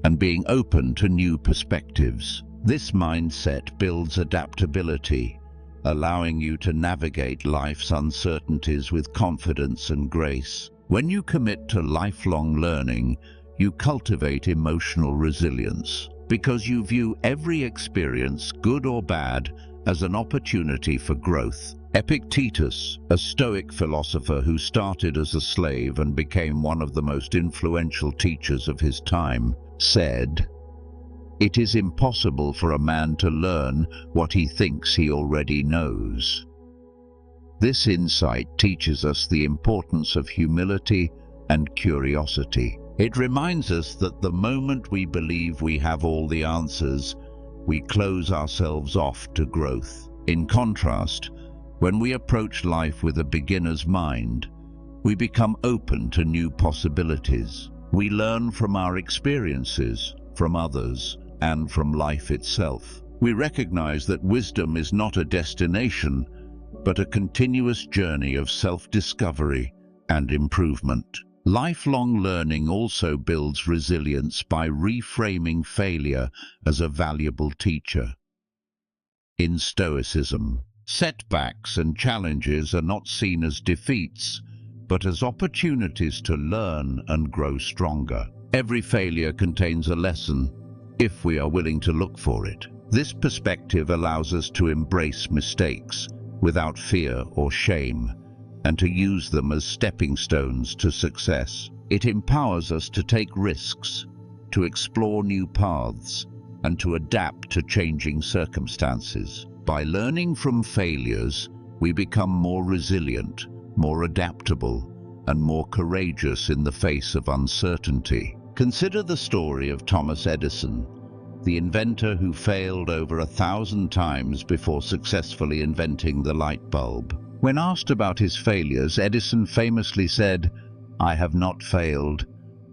and being open to new perspectives. This mindset builds adaptability, allowing you to navigate life's uncertainties with confidence and grace. When you commit to lifelong learning, you cultivate emotional resilience, because you view every experience, good or bad, as an opportunity for growth. Epictetus, a Stoic philosopher who started as a slave and became one of the most influential teachers of his time, said, "It is impossible for a man to learn what he thinks he already knows." This insight teaches us the importance of humility and curiosity. It reminds us that the moment we believe we have all the answers, we close ourselves off to growth. In contrast, when we approach life with a beginner's mind, we become open to new possibilities. We learn from our experiences, from others, and from life itself. We recognize that wisdom is not a destination, but a continuous journey of self-discovery and improvement. Lifelong learning also builds resilience by reframing failure as a valuable teacher. In Stoicism, setbacks and challenges are not seen as defeats, but as opportunities to learn and grow stronger. Every failure contains a lesson, if we are willing to look for it. This perspective allows us to embrace mistakes without fear or shame, and to use them as stepping stones to success. It empowers us to take risks, to explore new paths, and to adapt to changing circumstances. By learning from failures, we become more resilient, more adaptable, and more courageous in the face of uncertainty. Consider the story of Thomas Edison. the inventor who failed over 1,000 times before successfully inventing the light bulb. When asked about his failures, Edison famously said, "I have not failed.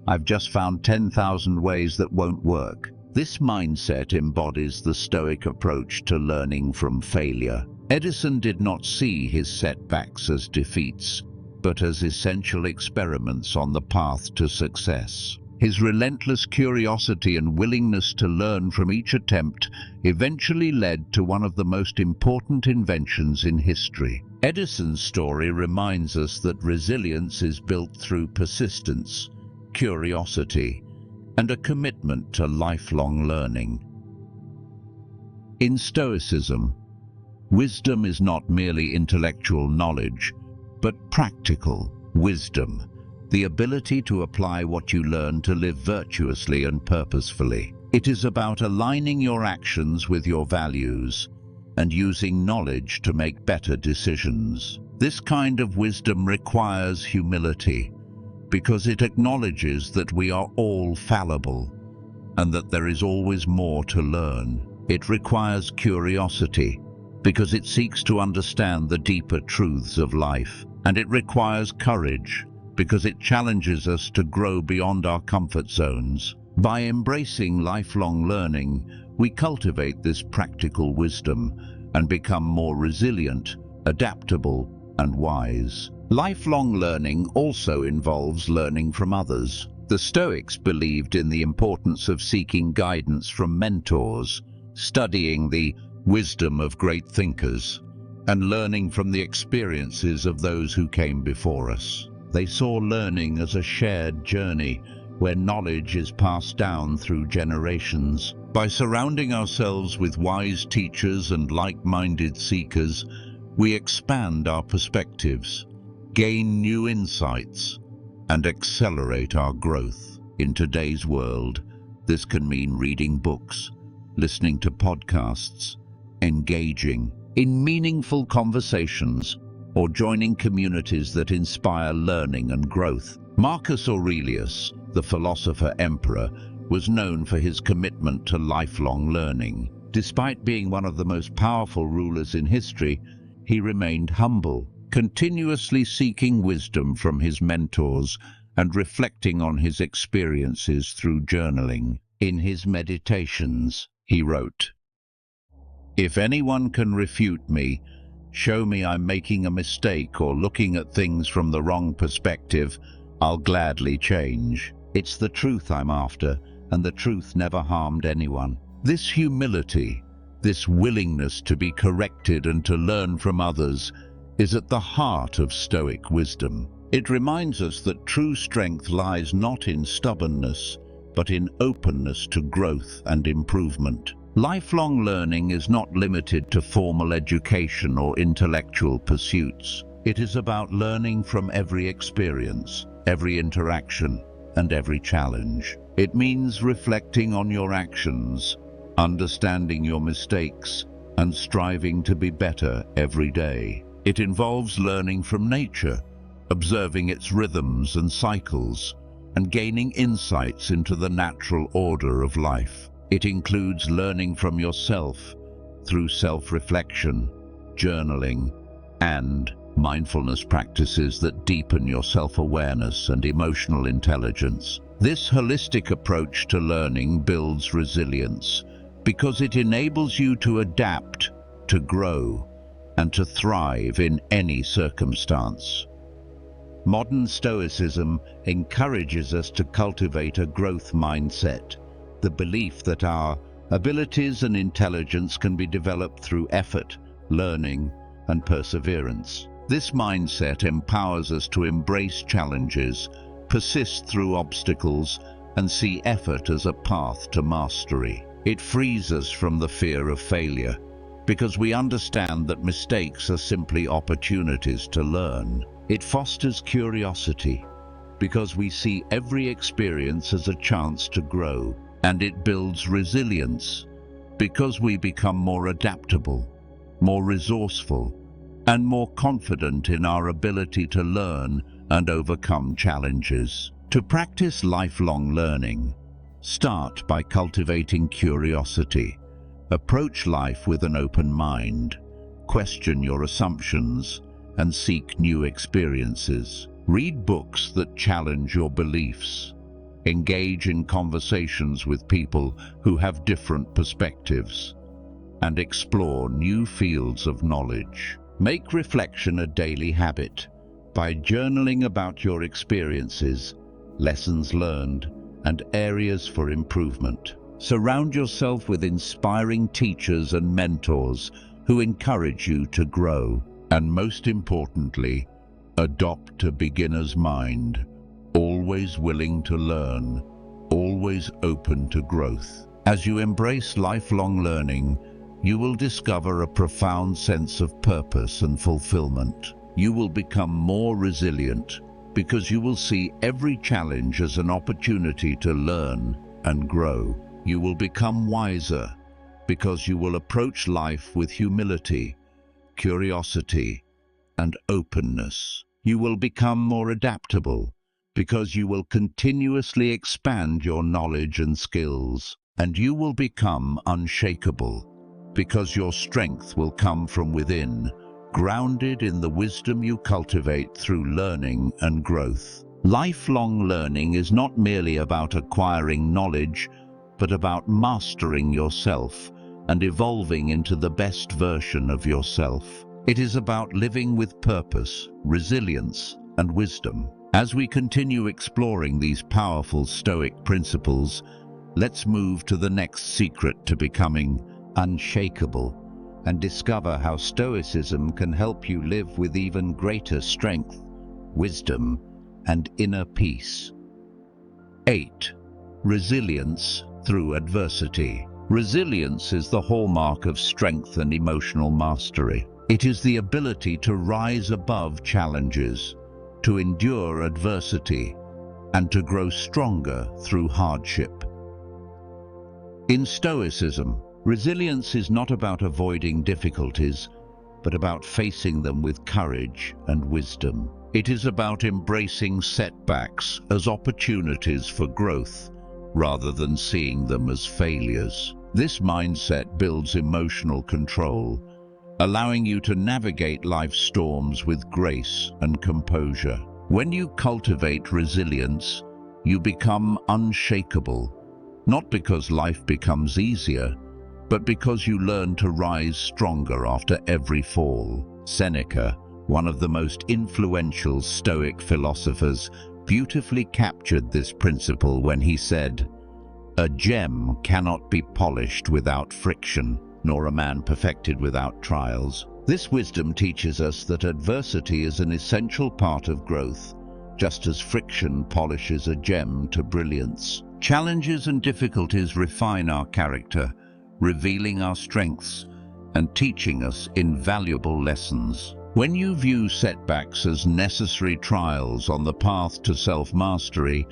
I've just found 10,000 ways that won't work." This mindset embodies the Stoic approach to learning from failure. Edison did not see his setbacks as defeats, but as essential experiments on the path to success. His relentless curiosity and willingness to learn from each attempt eventually led to one of the most important inventions in history. Edison's story reminds us that resilience is built through persistence, curiosity, and a commitment to lifelong learning. In Stoicism, wisdom is not merely intellectual knowledge, but practical wisdom, the ability to apply what you learn to live virtuously and purposefully. It is about aligning your actions with your values and using knowledge to make better decisions. This kind of wisdom requires humility, because it acknowledges that we are all fallible and that there is always more to learn. It requires curiosity, because it seeks to understand the deeper truths of life. And it requires courage, because it challenges us to grow beyond our comfort zones. By embracing lifelong learning, we cultivate this practical wisdom and become more resilient, adaptable, and wise. Lifelong learning also involves learning from others. The Stoics believed in the importance of seeking guidance from mentors, studying the wisdom of great thinkers, and learning from the experiences of those who came before us. They saw learning as a shared journey where knowledge is passed down through generations. By surrounding ourselves with wise teachers and like-minded seekers, we expand our perspectives, gain new insights, and accelerate our growth. In today's world, this can mean reading books, listening to podcasts, engaging in meaningful conversations, or joining communities that inspire learning and growth. Marcus Aurelius, the philosopher-emperor, was known for his commitment to lifelong learning. Despite being one of the most powerful rulers in history, he remained humble, continuously seeking wisdom from his mentors and reflecting on his experiences through journaling. In his meditations, he wrote, "If anyone can refute me, show me I'm making a mistake or looking at things from the wrong perspective, I'll gladly change. It's the truth I'm after, and the truth never harmed anyone." This humility, this willingness to be corrected and to learn from others, is at the heart of Stoic wisdom. It reminds us that true strength lies not in stubbornness, but in openness to growth and improvement. Lifelong learning is not limited to formal education or intellectual pursuits. It is about learning from every experience, every interaction, and every challenge. It means reflecting on your actions, understanding your mistakes, and striving to be better every day. It involves learning from nature, observing its rhythms and cycles, and gaining insights into the natural order of life. It includes learning from yourself through self-reflection, journaling, and mindfulness practices that deepen your self-awareness and emotional intelligence. This holistic approach to learning builds resilience because it enables you to adapt, to grow, and to thrive in any circumstance. Modern Stoicism encourages us to cultivate a growth mindset, the belief that our abilities and intelligence can be developed through effort, learning, and perseverance. This mindset empowers us to embrace challenges, persist through obstacles, and see effort as a path to mastery. It frees us from the fear of failure, because we understand that mistakes are simply opportunities to learn. It fosters curiosity, because we see every experience as a chance to grow. And it builds resilience, because we become more adaptable, more resourceful, and more confident in our ability to learn and overcome challenges. To practice lifelong learning, Start by cultivating curiosity. Approach life with an open mind. Question your assumptions and seek new experiences. Read books that challenge your beliefs. Engage in conversations with people who have different perspectives, and explore new fields of knowledge. Make reflection a daily habit by journaling about your experiences, lessons learned, and areas for improvement. Surround yourself with inspiring teachers and mentors who encourage you to grow. And most importantly, adopt a beginner's mind, always willing to learn, always open to growth. As you embrace lifelong learning, you will discover a profound sense of purpose and fulfillment. You will become more resilient because you will see every challenge as an opportunity to learn and grow. You will become wiser because you will approach life with humility, curiosity, and openness. You will become more adaptable because you will continuously expand your knowledge and skills. And you will become unshakable because your strength will come from within, grounded in the wisdom you cultivate through learning and growth. Lifelong learning is not merely about acquiring knowledge, but about mastering yourself and evolving into the best version of yourself. It is about living with purpose, resilience, and wisdom. As we continue exploring these powerful Stoic principles, let's move to the next secret to becoming unshakable and discover how Stoicism can help you live with even greater strength, wisdom, and inner peace. 8. Resilience through adversity. Resilience is the hallmark of strength and emotional mastery. It is the ability to rise above challenges, to endure adversity, and to grow stronger through hardship. In Stoicism, resilience is not about avoiding difficulties, but about facing them with courage and wisdom. It is about embracing setbacks as opportunities for growth, rather than seeing them as failures. This mindset builds emotional control, allowing you to navigate life's storms with grace and composure. When you cultivate resilience, you become unshakable, not because life becomes easier, but because you learn to rise stronger after every fall. Seneca, one of the most influential Stoic philosophers, beautifully captured this principle when he said, "A gem cannot be polished without friction, nor a man perfected without trials." This wisdom teaches us that adversity is an essential part of growth, just as friction polishes a gem to brilliance. Challenges and difficulties refine our character, revealing our strengths and teaching us invaluable lessons. When you view setbacks as necessary trials on the path to self-mastery,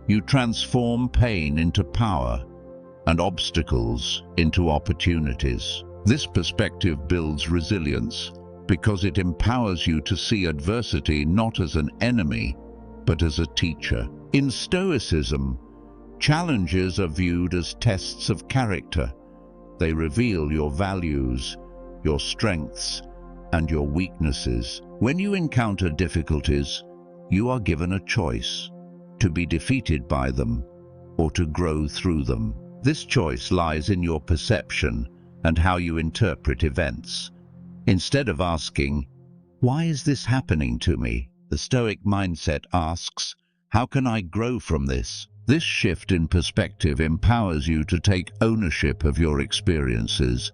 you transform pain into power and obstacles into opportunities. This perspective builds resilience because it empowers you to see adversity not as an enemy, but as a teacher. In Stoicism, challenges are viewed as tests of character. They reveal your values, your strengths, and your weaknesses. When you encounter difficulties, you are given a choice: to be defeated by them or to grow through them. This choice lies in your perception and how you interpret events. Instead of asking, "Why is this happening to me?" the Stoic mindset asks, "How can I grow from this?" This shift in perspective empowers you to take ownership of your experiences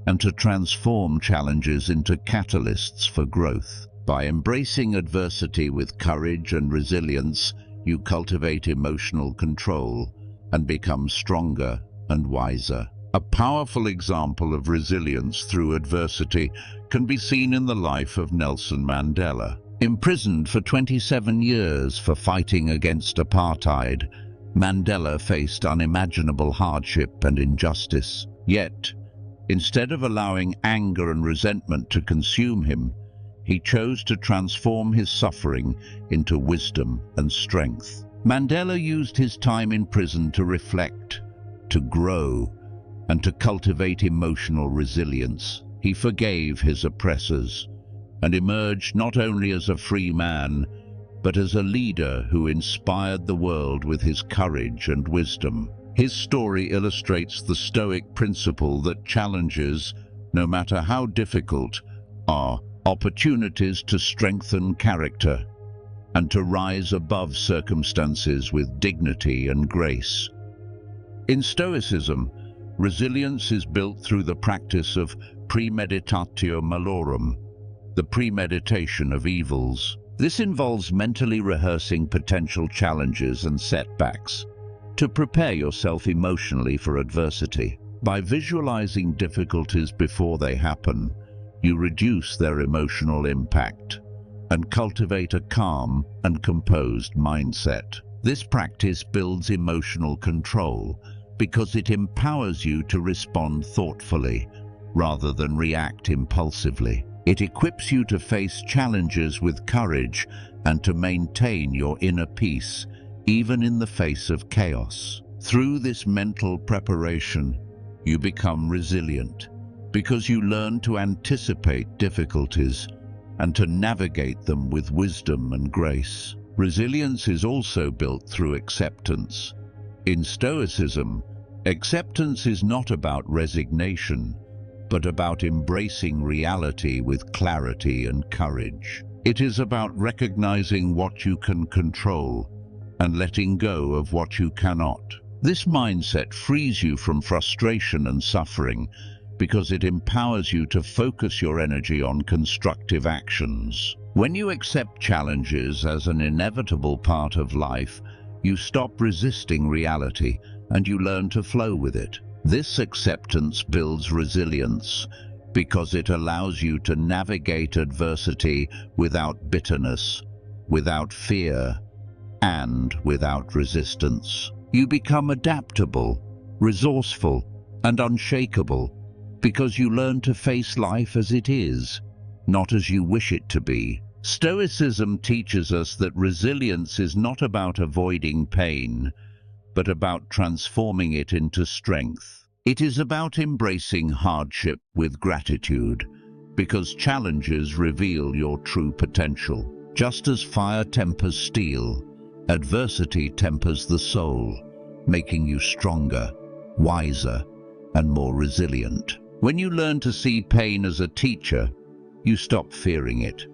and to transform challenges into catalysts for growth. By embracing adversity with courage and resilience, you cultivate emotional control and become stronger and wiser. A powerful example of resilience through adversity can be seen in the life of Nelson Mandela. Imprisoned for 27 years for fighting against apartheid, Mandela faced unimaginable hardship and injustice. Yet, instead of allowing anger and resentment to consume him, he chose to transform his suffering into wisdom and strength. Mandela used his time in prison to reflect, to grow, and to cultivate emotional resilience. He forgave his oppressors and emerged not only as a free man, but as a leader who inspired the world with his courage and wisdom. His story illustrates the Stoic principle that challenges, no matter how difficult, are opportunities to strengthen character and to rise above circumstances with dignity and grace. In Stoicism, resilience is built through the practice of premeditatio malorum, the premeditation of evils. This involves mentally rehearsing potential challenges and setbacks to prepare yourself emotionally for adversity. By visualizing difficulties before they happen, you reduce their emotional impact and cultivate a calm and composed mindset. This practice builds emotional control because it empowers you to respond thoughtfully rather than react impulsively. It equips you to face challenges with courage and to maintain your inner peace, even in the face of chaos. Through this mental preparation, you become resilient because you learn to anticipate difficulties and to navigate them with wisdom and grace. Resilience is also built through acceptance. In Stoicism, acceptance is not about resignation, but about embracing reality with clarity and courage. It is about recognizing what you can control and letting go of what you cannot. This mindset frees you from frustration and suffering because it empowers you to focus your energy on constructive actions. When you accept challenges as an inevitable part of life, you stop resisting reality and you learn to flow with it. This acceptance builds resilience because it allows you to navigate adversity without bitterness, without fear, and without resistance. You become adaptable, resourceful, and unshakable because you learn to face life as it is, not as you wish it to be. Stoicism teaches us that resilience is not about avoiding pain, but about transforming it into strength. It is about embracing hardship with gratitude, because challenges reveal your true potential. Just as fire tempers steel, adversity tempers the soul, making you stronger, wiser, and more resilient. When you learn to see pain as a teacher, you stop fearing it,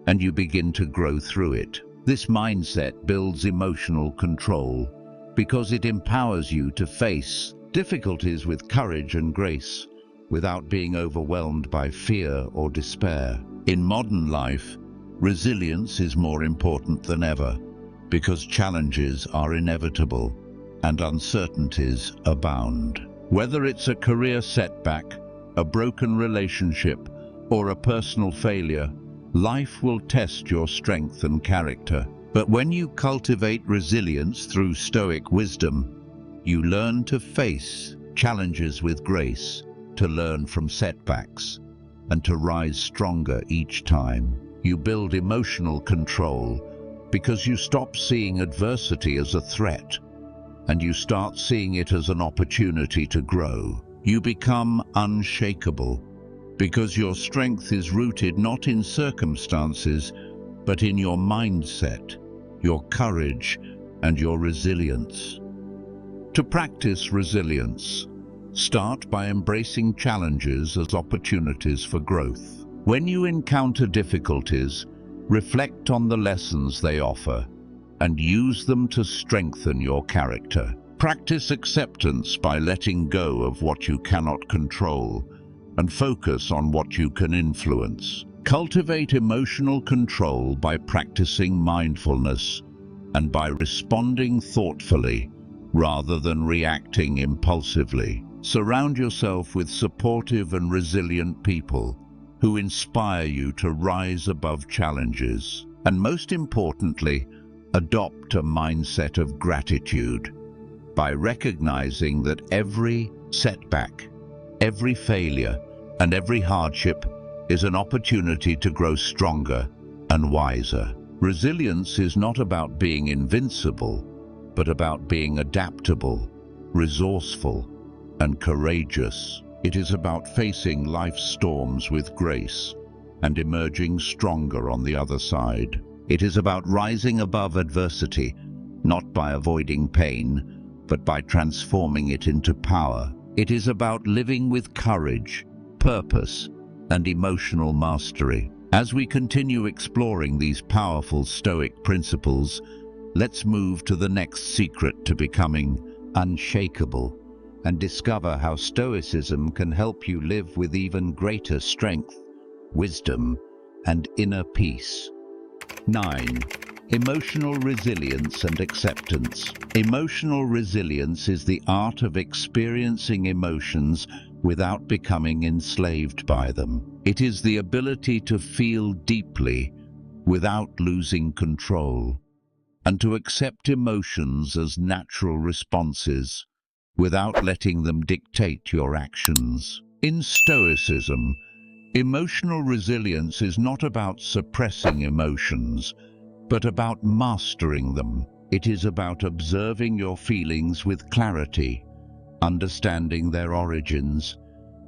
and you begin to grow through it. This mindset builds emotional control because it empowers you to face difficulties with courage and grace without being overwhelmed by fear or despair. In modern life, resilience is more important than ever because challenges are inevitable and uncertainties abound. Whether it's a career setback, a broken relationship, or a personal failure, life will test your strength and character. But when you cultivate resilience through Stoic wisdom, you learn to face challenges with grace, to learn from setbacks, and to rise stronger each time. You build emotional control because you stop seeing adversity as a threat, and you start seeing it as an opportunity to grow. You become unshakable because your strength is rooted not in circumstances, but in your mindset, your courage, and your resilience. To practice resilience, start by embracing challenges as opportunities for growth. When you encounter difficulties, reflect on the lessons they offer and use them to strengthen your character. Practice acceptance by letting go of what you cannot control and focus on what you can influence. Cultivate emotional control by practicing mindfulness and by responding thoughtfully rather than reacting impulsively. Surround yourself with supportive and resilient people who inspire you to rise above challenges. And most importantly, adopt a mindset of gratitude by recognizing that every setback, every failure, and every hardship is an opportunity to grow stronger and wiser. Resilience is not about being invincible, but about being adaptable, resourceful, and courageous. It is about facing life's storms with grace and emerging stronger on the other side. It is about rising above adversity, not by avoiding pain, but by transforming it into power. It is about living with courage, purpose, and emotional mastery. As we continue exploring these powerful Stoic principles, let's move to the next secret to becoming unshakable and discover how Stoicism can help you live with even greater strength, wisdom, and inner peace. 9. Emotional resilience and acceptance. Emotional resilience is the art of experiencing emotions without becoming enslaved by them. It is the ability to feel deeply without losing control, and to accept emotions as natural responses without letting them dictate your actions. In Stoicism, emotional resilience is not about suppressing emotions, but about mastering them. It is about observing your feelings with clarity, understanding their origins,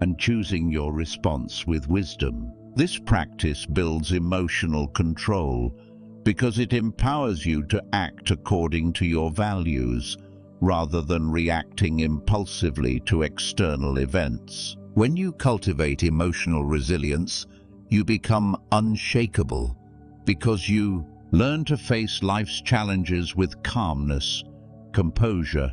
and choosing your response with wisdom. This practice builds emotional control because it empowers you to act according to your values, rather than reacting impulsively to external events. When you cultivate emotional resilience, you become unshakable because you learn to face life's challenges with calmness, composure,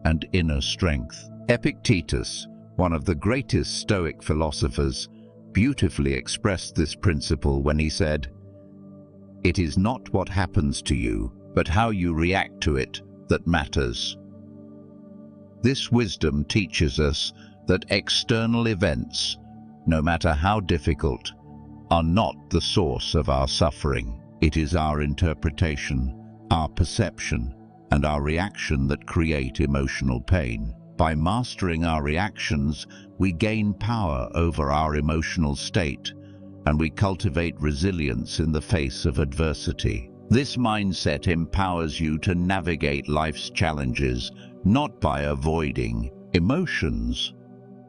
and inner strength. Epictetus, one of the greatest Stoic philosophers, beautifully expressed this principle when he said, "It is not what happens to you, but how you react to it that matters." This wisdom teaches us that external events, no matter how difficult, are not the source of our suffering. It is our interpretation, our perception, and our reaction that create emotional pain. By mastering our reactions, we gain power over our emotional state, and we cultivate resilience in the face of adversity. This mindset empowers you to navigate life's challenges, not by avoiding emotions,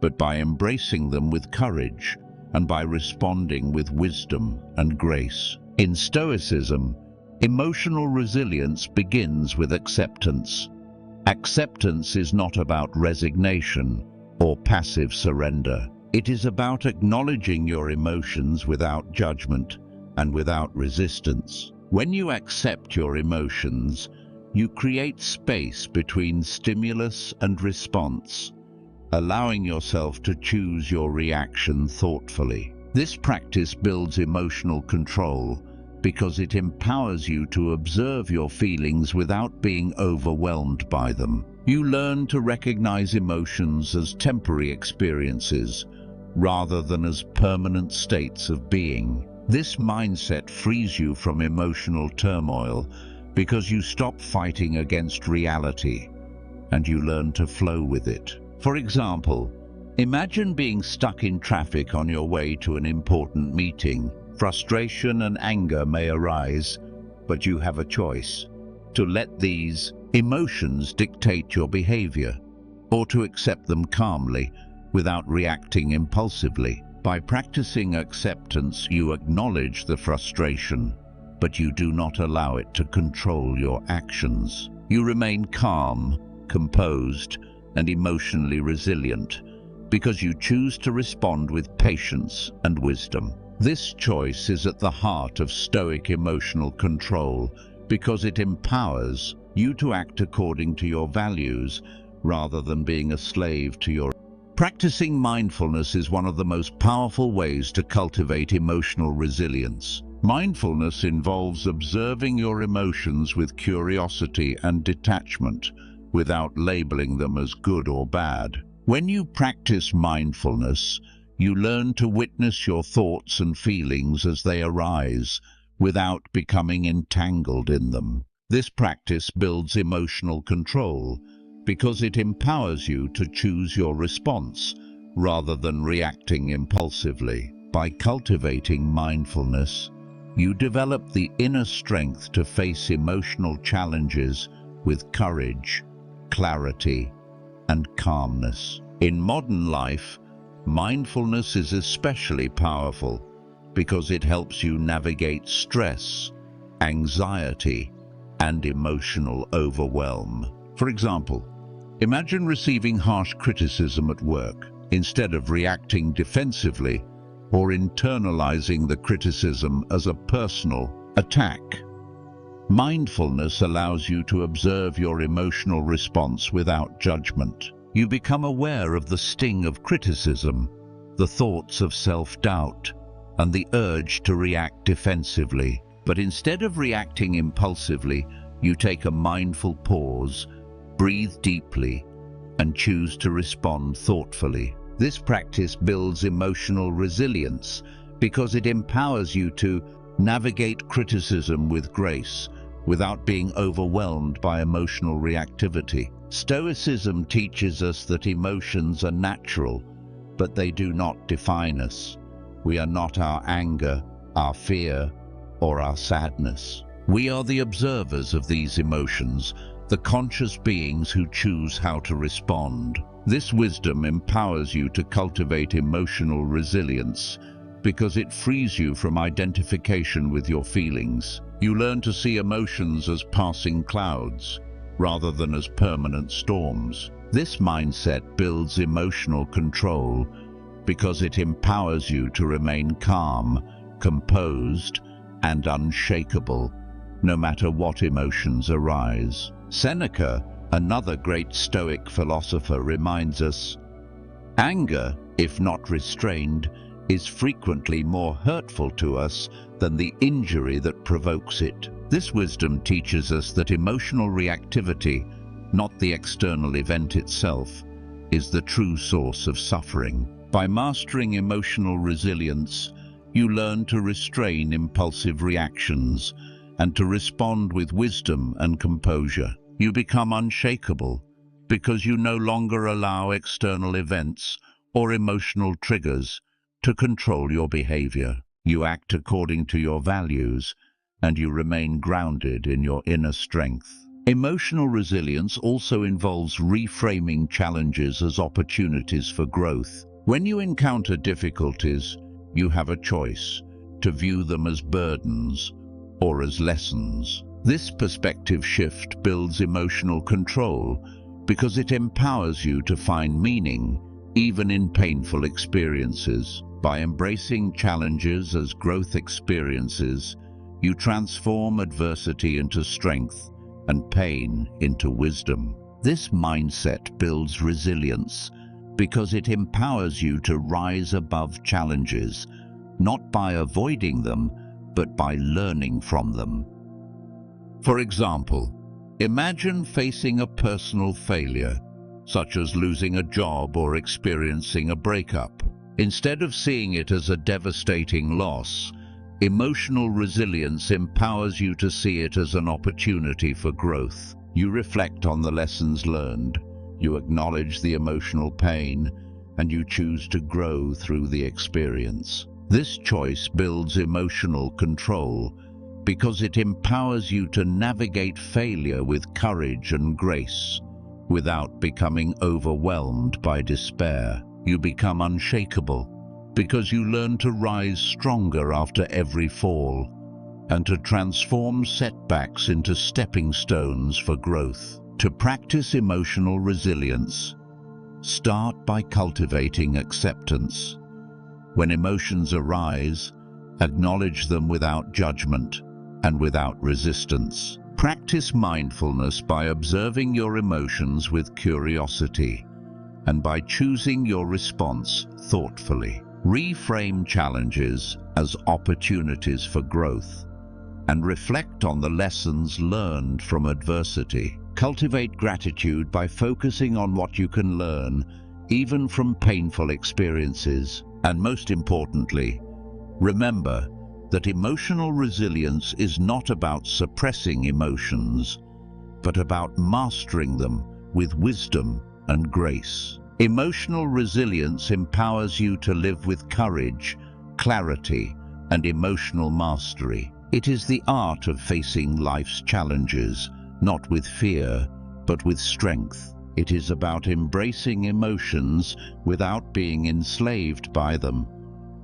but by embracing them with courage and by responding with wisdom and grace. In Stoicism, emotional resilience begins with acceptance. Acceptance is not about resignation or passive surrender. It is about acknowledging your emotions without judgment and without resistance. When you accept your emotions, you create space between stimulus and response, allowing yourself to choose your reaction thoughtfully. This practice builds emotional control because it empowers you to observe your feelings without being overwhelmed by them. You learn to recognize emotions as temporary experiences rather than as permanent states of being. This mindset frees you from emotional turmoil because you stop fighting against reality and you learn to flow with it. For example, imagine being stuck in traffic on your way to an important meeting. Frustration and anger may arise, but you have a choice: to let these emotions dictate your behavior, or to accept them calmly without reacting impulsively. By practicing acceptance, you acknowledge the frustration, but you do not allow it to control your actions. You remain calm, composed, and emotionally resilient because you choose to respond with patience and wisdom. This choice is at the heart of Stoic emotional control because it empowers you to act according to your values rather than being a slave to your... Practicing mindfulness is one of the most powerful ways to cultivate emotional resilience. Mindfulness involves observing your emotions with curiosity and detachment, without labeling them as good or bad. When you practice mindfulness, you learn to witness your thoughts and feelings as they arise, without becoming entangled in them. This practice builds emotional control because it empowers you to choose your response rather than reacting impulsively. By cultivating mindfulness, you develop the inner strength to face emotional challenges with courage, clarity, and calmness. In modern life, mindfulness is especially powerful because it helps you navigate stress, anxiety, and emotional overwhelm. For example, imagine receiving harsh criticism at work. Instead of reacting defensively or internalizing the criticism as a personal attack, mindfulness allows you to observe your emotional response without judgment. You become aware of the sting of criticism, the thoughts of self-doubt, and the urge to react defensively. But instead of reacting impulsively, you take a mindful pause, breathe deeply, and choose to respond thoughtfully. This practice builds emotional resilience because it empowers you to navigate criticism with grace without being overwhelmed by emotional reactivity. Stoicism teaches us that emotions are natural, but they do not define us. We are not our anger, our fear, or our sadness. We are the observers of these emotions, the conscious beings who choose how to respond. This wisdom empowers you to cultivate emotional resilience because it frees you from identification with your feelings. You learn to see emotions as passing clouds rather than as permanent storms. This mindset builds emotional control because it empowers you to remain calm, composed, and unshakable, no matter what emotions arise. Seneca, another great Stoic philosopher, reminds us, anger, if not restrained, is frequently more hurtful to us than the injury that provokes it. This wisdom teaches us that emotional reactivity, not the external event itself, is the true source of suffering. By mastering emotional resilience, you learn to restrain impulsive reactions and to respond with wisdom and composure. You become unshakable because you no longer allow external events or emotional triggers to control your behavior. You act according to your values and you remain grounded in your inner strength. Emotional resilience also involves reframing challenges as opportunities for growth. When you encounter difficulties, you have a choice to view them as burdens or as lessons. This perspective shift builds emotional control because it empowers you to find meaning even in painful experiences. By embracing challenges as growth experiences, you transform adversity into strength and pain into wisdom. This mindset builds resilience because it empowers you to rise above challenges, not by avoiding them, but by learning from them. For example, imagine facing a personal failure, such as losing a job or experiencing a breakup. Instead of seeing it as a devastating loss, emotional resilience empowers you to see it as an opportunity for growth. You reflect on the lessons learned, you acknowledge the emotional pain, and you choose to grow through the experience. This choice builds emotional control because it empowers you to navigate failure with courage and grace without becoming overwhelmed by despair. You become unshakable because you learn to rise stronger after every fall and to transform setbacks into stepping stones for growth. To practice emotional resilience, start by cultivating acceptance. When emotions arise, acknowledge them without judgment and without resistance. Practice mindfulness by observing your emotions with curiosity and by choosing your response thoughtfully. Reframe challenges as opportunities for growth and reflect on the lessons learned from adversity. Cultivate gratitude by focusing on what you can learn, even from painful experiences. And most importantly, remember that emotional resilience is not about suppressing emotions, but about mastering them with wisdom and grace. Emotional resilience empowers you to live with courage, clarity, and emotional mastery. It is the art of facing life's challenges not with fear, but with strength. It is about embracing emotions without being enslaved by them,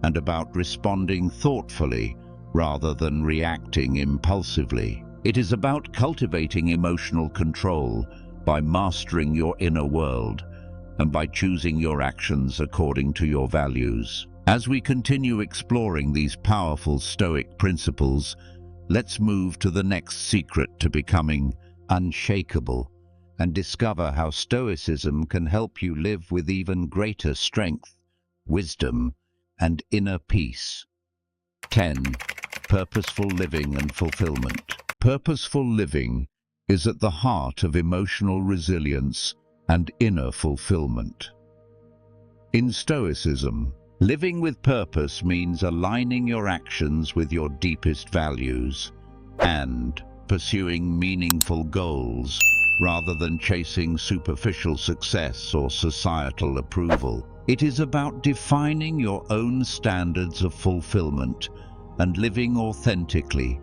and about responding thoughtfully rather than reacting impulsively. It is about cultivating emotional control by mastering your inner world and by choosing your actions according to your values. As we continue exploring these powerful Stoic principles, let's move to the next secret to becoming unshakable and discover how Stoicism can help you live with even greater strength, wisdom, and inner peace. 10. Purposeful living and fulfillment. Purposeful living is at the heart of emotional resilience and inner fulfillment. In Stoicism, living with purpose means aligning your actions with your deepest values and pursuing meaningful goals rather than chasing superficial success or societal approval. It is about defining your own standards of fulfillment and living authentically,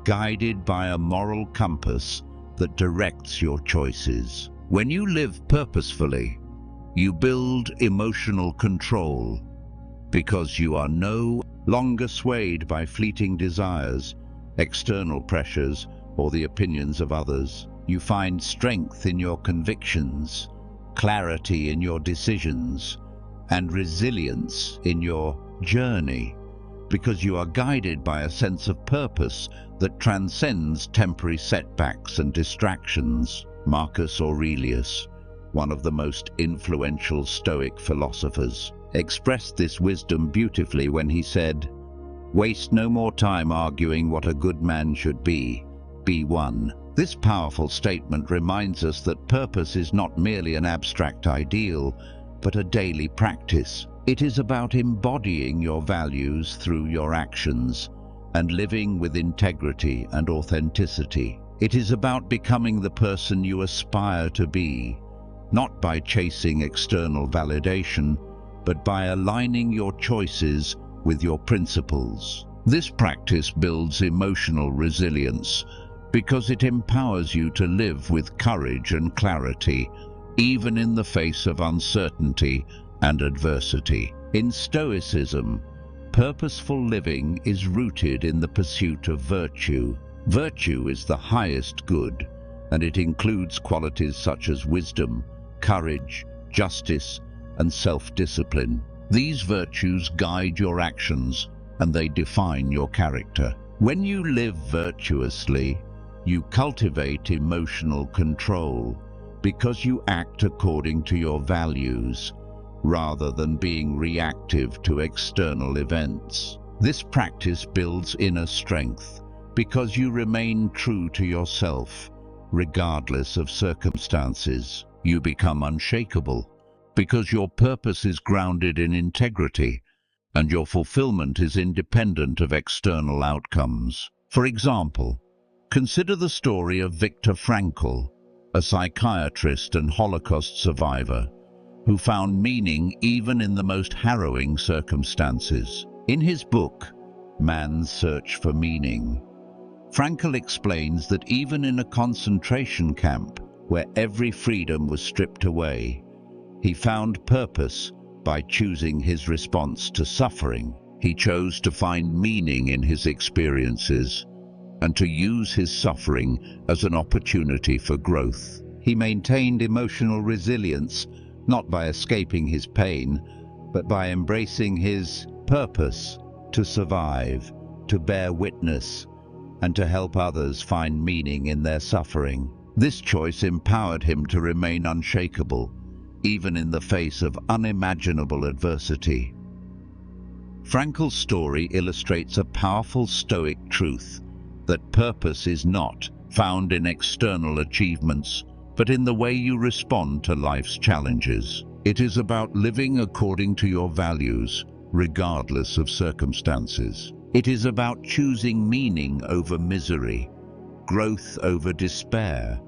guided by a moral compass that directs your choices. When you live purposefully, you build emotional control because you are no longer swayed by fleeting desires, external pressures, or the opinions of others. You find strength in your convictions, clarity in your decisions, and resilience in your journey, because you are guided by a sense of purpose that transcends temporary setbacks and distractions. Marcus Aurelius, one of the most influential Stoic philosophers, expressed this wisdom beautifully when he said, "Waste no more time arguing what a good man should be one." This powerful statement reminds us that purpose is not merely an abstract ideal, but a daily practice. It is about embodying your values through your actions and living with integrity and authenticity. It is about becoming the person you aspire to be, not by chasing external validation, but by aligning your choices with your principles. This practice builds emotional resilience because it empowers you to live with courage and clarity, even in the face of uncertainty and adversity. In Stoicism, purposeful living is rooted in the pursuit of virtue. Virtue is the highest good, and it includes qualities such as wisdom, courage, justice, and self-discipline. These virtues guide your actions, and they define your character. When you live virtuously, you cultivate emotional control because you act according to your values, rather than being reactive to external events. This practice builds inner strength because you remain true to yourself, regardless of circumstances. You become unshakable because your purpose is grounded in integrity and your fulfillment is independent of external outcomes. For example, consider the story of Viktor Frankl, a psychiatrist and Holocaust survivor who found meaning even in the most harrowing circumstances. In his book, Man's Search for Meaning, Frankl explains that even in a concentration camp where every freedom was stripped away, he found purpose by choosing his response to suffering. He chose to find meaning in his experiences and to use his suffering as an opportunity for growth. He maintained emotional resilience not by escaping his pain, but by embracing his purpose to survive, to bear witness, and to help others find meaning in their suffering. This choice empowered him to remain unshakable, even in the face of unimaginable adversity. Frankl's story illustrates a powerful Stoic truth that purpose is not found in external achievements, but in the way you respond to life's challenges. It is about living according to your values, regardless of circumstances. It is about choosing meaning over misery, growth over despair,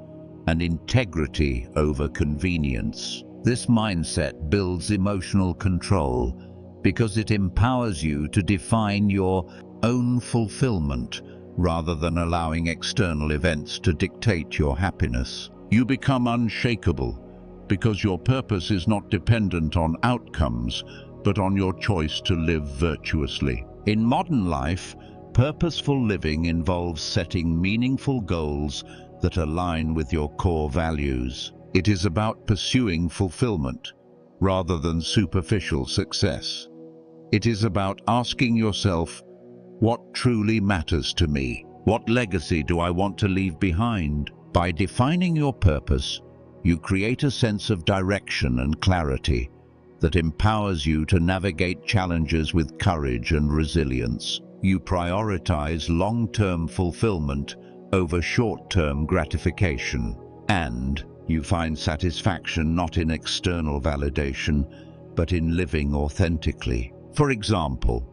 and integrity over convenience. This mindset builds emotional control because it empowers you to define your own fulfillment rather than allowing external events to dictate your happiness. You become unshakable because your purpose is not dependent on outcomes, but on your choice to live virtuously. In modern life, purposeful living involves setting meaningful goals that align with your core values. It is about pursuing fulfillment rather than superficial success. It is about asking yourself, what truly matters to me? What legacy do I want to leave behind? By defining your purpose, you create a sense of direction and clarity that empowers you to navigate challenges with courage and resilience. You prioritize long-term fulfillment over short-term gratification, and you find satisfaction not in external validation, but in living authentically. For example,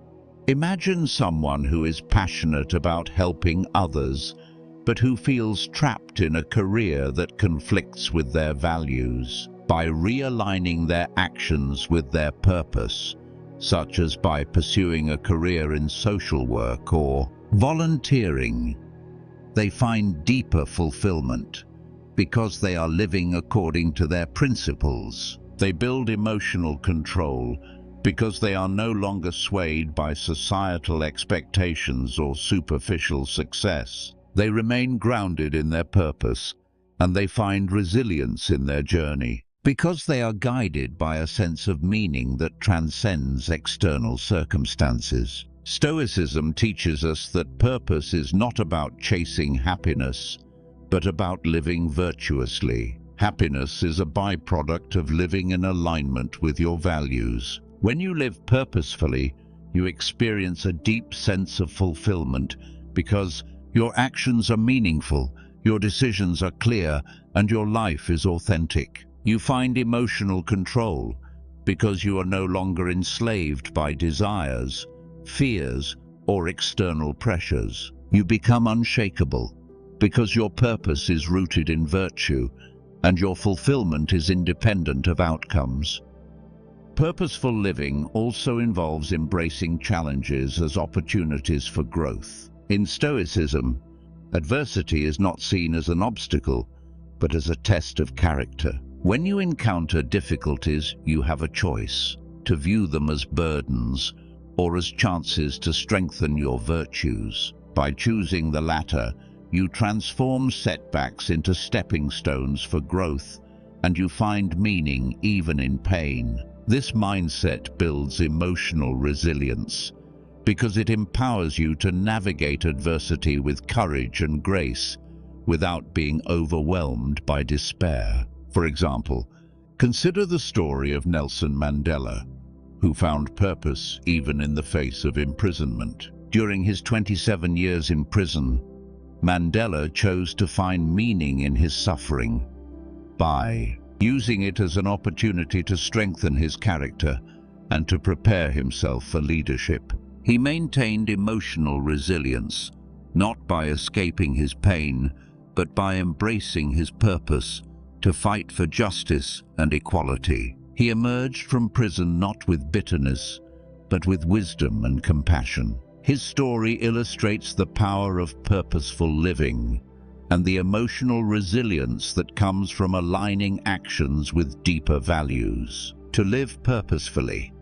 imagine someone who is passionate about helping others, but who feels trapped in a career that conflicts with their values. By realigning their actions with their purpose, such as by pursuing a career in social work or volunteering, they find deeper fulfillment because they are living according to their principles. They build emotional control because they are no longer swayed by societal expectations or superficial success. They remain grounded in their purpose, and they find resilience in their journey because they are guided by a sense of meaning that transcends external circumstances. Stoicism teaches us that purpose is not about chasing happiness, but about living virtuously. Happiness is a byproduct of living in alignment with your values. When you live purposefully, you experience a deep sense of fulfillment because your actions are meaningful, your decisions are clear, and your life is authentic. You find emotional control because you are no longer enslaved by desires, fears, or external pressures. You become unshakable because your purpose is rooted in virtue and your fulfillment is independent of outcomes. Purposeful living also involves embracing challenges as opportunities for growth. In Stoicism, adversity is not seen as an obstacle, but as a test of character. When you encounter difficulties, you have a choice to view them as burdens or as chances to strengthen your virtues. By choosing the latter, you transform setbacks into stepping stones for growth, and you find meaning even in pain. This mindset builds emotional resilience because it empowers you to navigate adversity with courage and grace without being overwhelmed by despair. For example, consider the story of Nelson Mandela, who found purpose even in the face of imprisonment. During his 27 years in prison, Mandela chose to find meaning in his suffering by using it as an opportunity to strengthen his character and to prepare himself for leadership. He maintained emotional resilience, not by escaping his pain, but by embracing his purpose to fight for justice and equality. He emerged from prison not with bitterness, but with wisdom and compassion. His story illustrates the power of purposeful living and the emotional resilience that comes from aligning actions with deeper values. To live purposefully,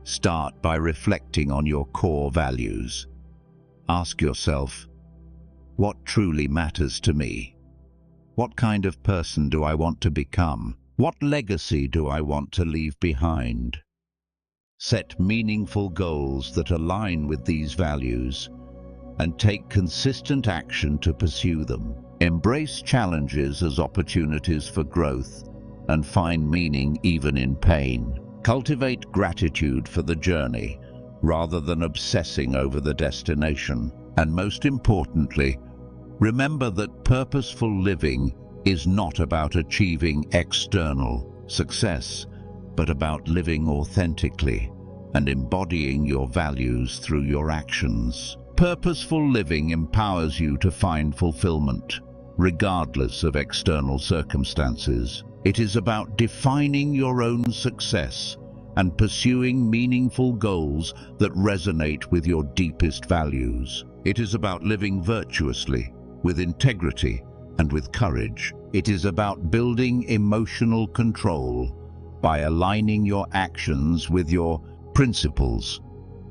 start by reflecting on your core values. Ask yourself, what truly matters to me? What kind of person do I want to become? What legacy do I want to leave behind? Set meaningful goals that align with these values and take consistent action to pursue them. Embrace challenges as opportunities for growth and find meaning even in pain. Cultivate gratitude for the journey rather than obsessing over the destination. And most importantly, remember that purposeful living is not about achieving external success, but about living authentically and embodying your values through your actions. Purposeful living empowers you to find fulfillment, regardless of external circumstances. It is about defining your own success and pursuing meaningful goals that resonate with your deepest values. It is about living virtuously, with integrity, and with courage. It is about building emotional control by aligning your actions with your principles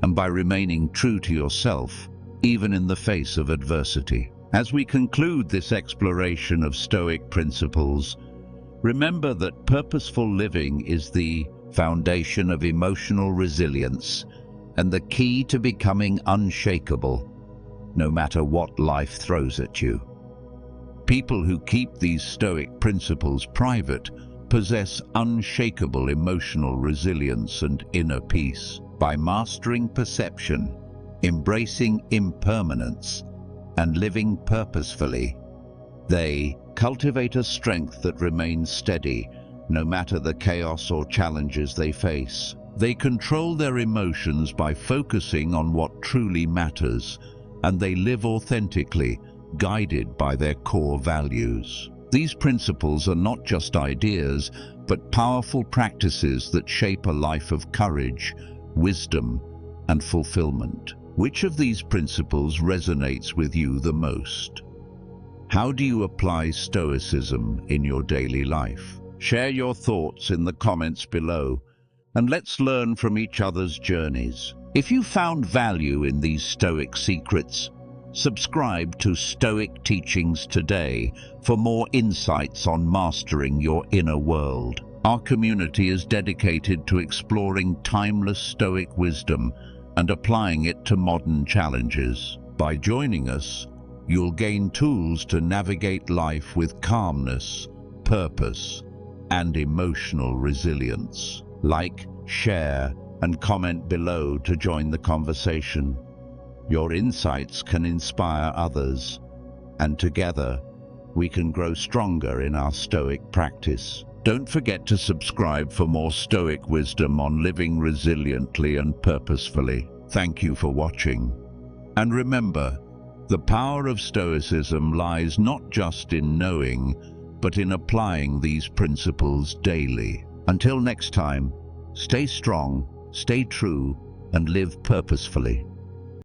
and by remaining true to yourself, even in the face of adversity. As we conclude this exploration of Stoic principles, remember that purposeful living is the foundation of emotional resilience and the key to becoming unshakable, no matter what life throws at you. People who keep these Stoic principles private possess unshakable emotional resilience and inner peace. By mastering perception, embracing impermanence, and living purposefully, they cultivate a strength that remains steady, no matter the chaos or challenges they face. They control their emotions by focusing on what truly matters, and they live authentically, guided by their core values. These principles are not just ideas, but powerful practices that shape a life of courage, wisdom, and fulfillment. Which of these principles resonates with you the most? How do you apply Stoicism in your daily life? Share your thoughts in the comments below, and let's learn from each other's journeys. If you found value in these Stoic secrets, subscribe to Stoic Teachings today for more insights on mastering your inner world. Our community is dedicated to exploring timeless Stoic wisdom and applying it to modern challenges. By joining us, you'll gain tools to navigate life with calmness, purpose, and emotional resilience. Like, share, and comment below to join the conversation. Your insights can inspire others, and together, we can grow stronger in our Stoic practice. Don't forget to subscribe for more Stoic wisdom on living resiliently and purposefully. Thank you for watching. And remember, the power of Stoicism lies not just in knowing, but in applying these principles daily. Until next time, stay strong, stay true, and live purposefully.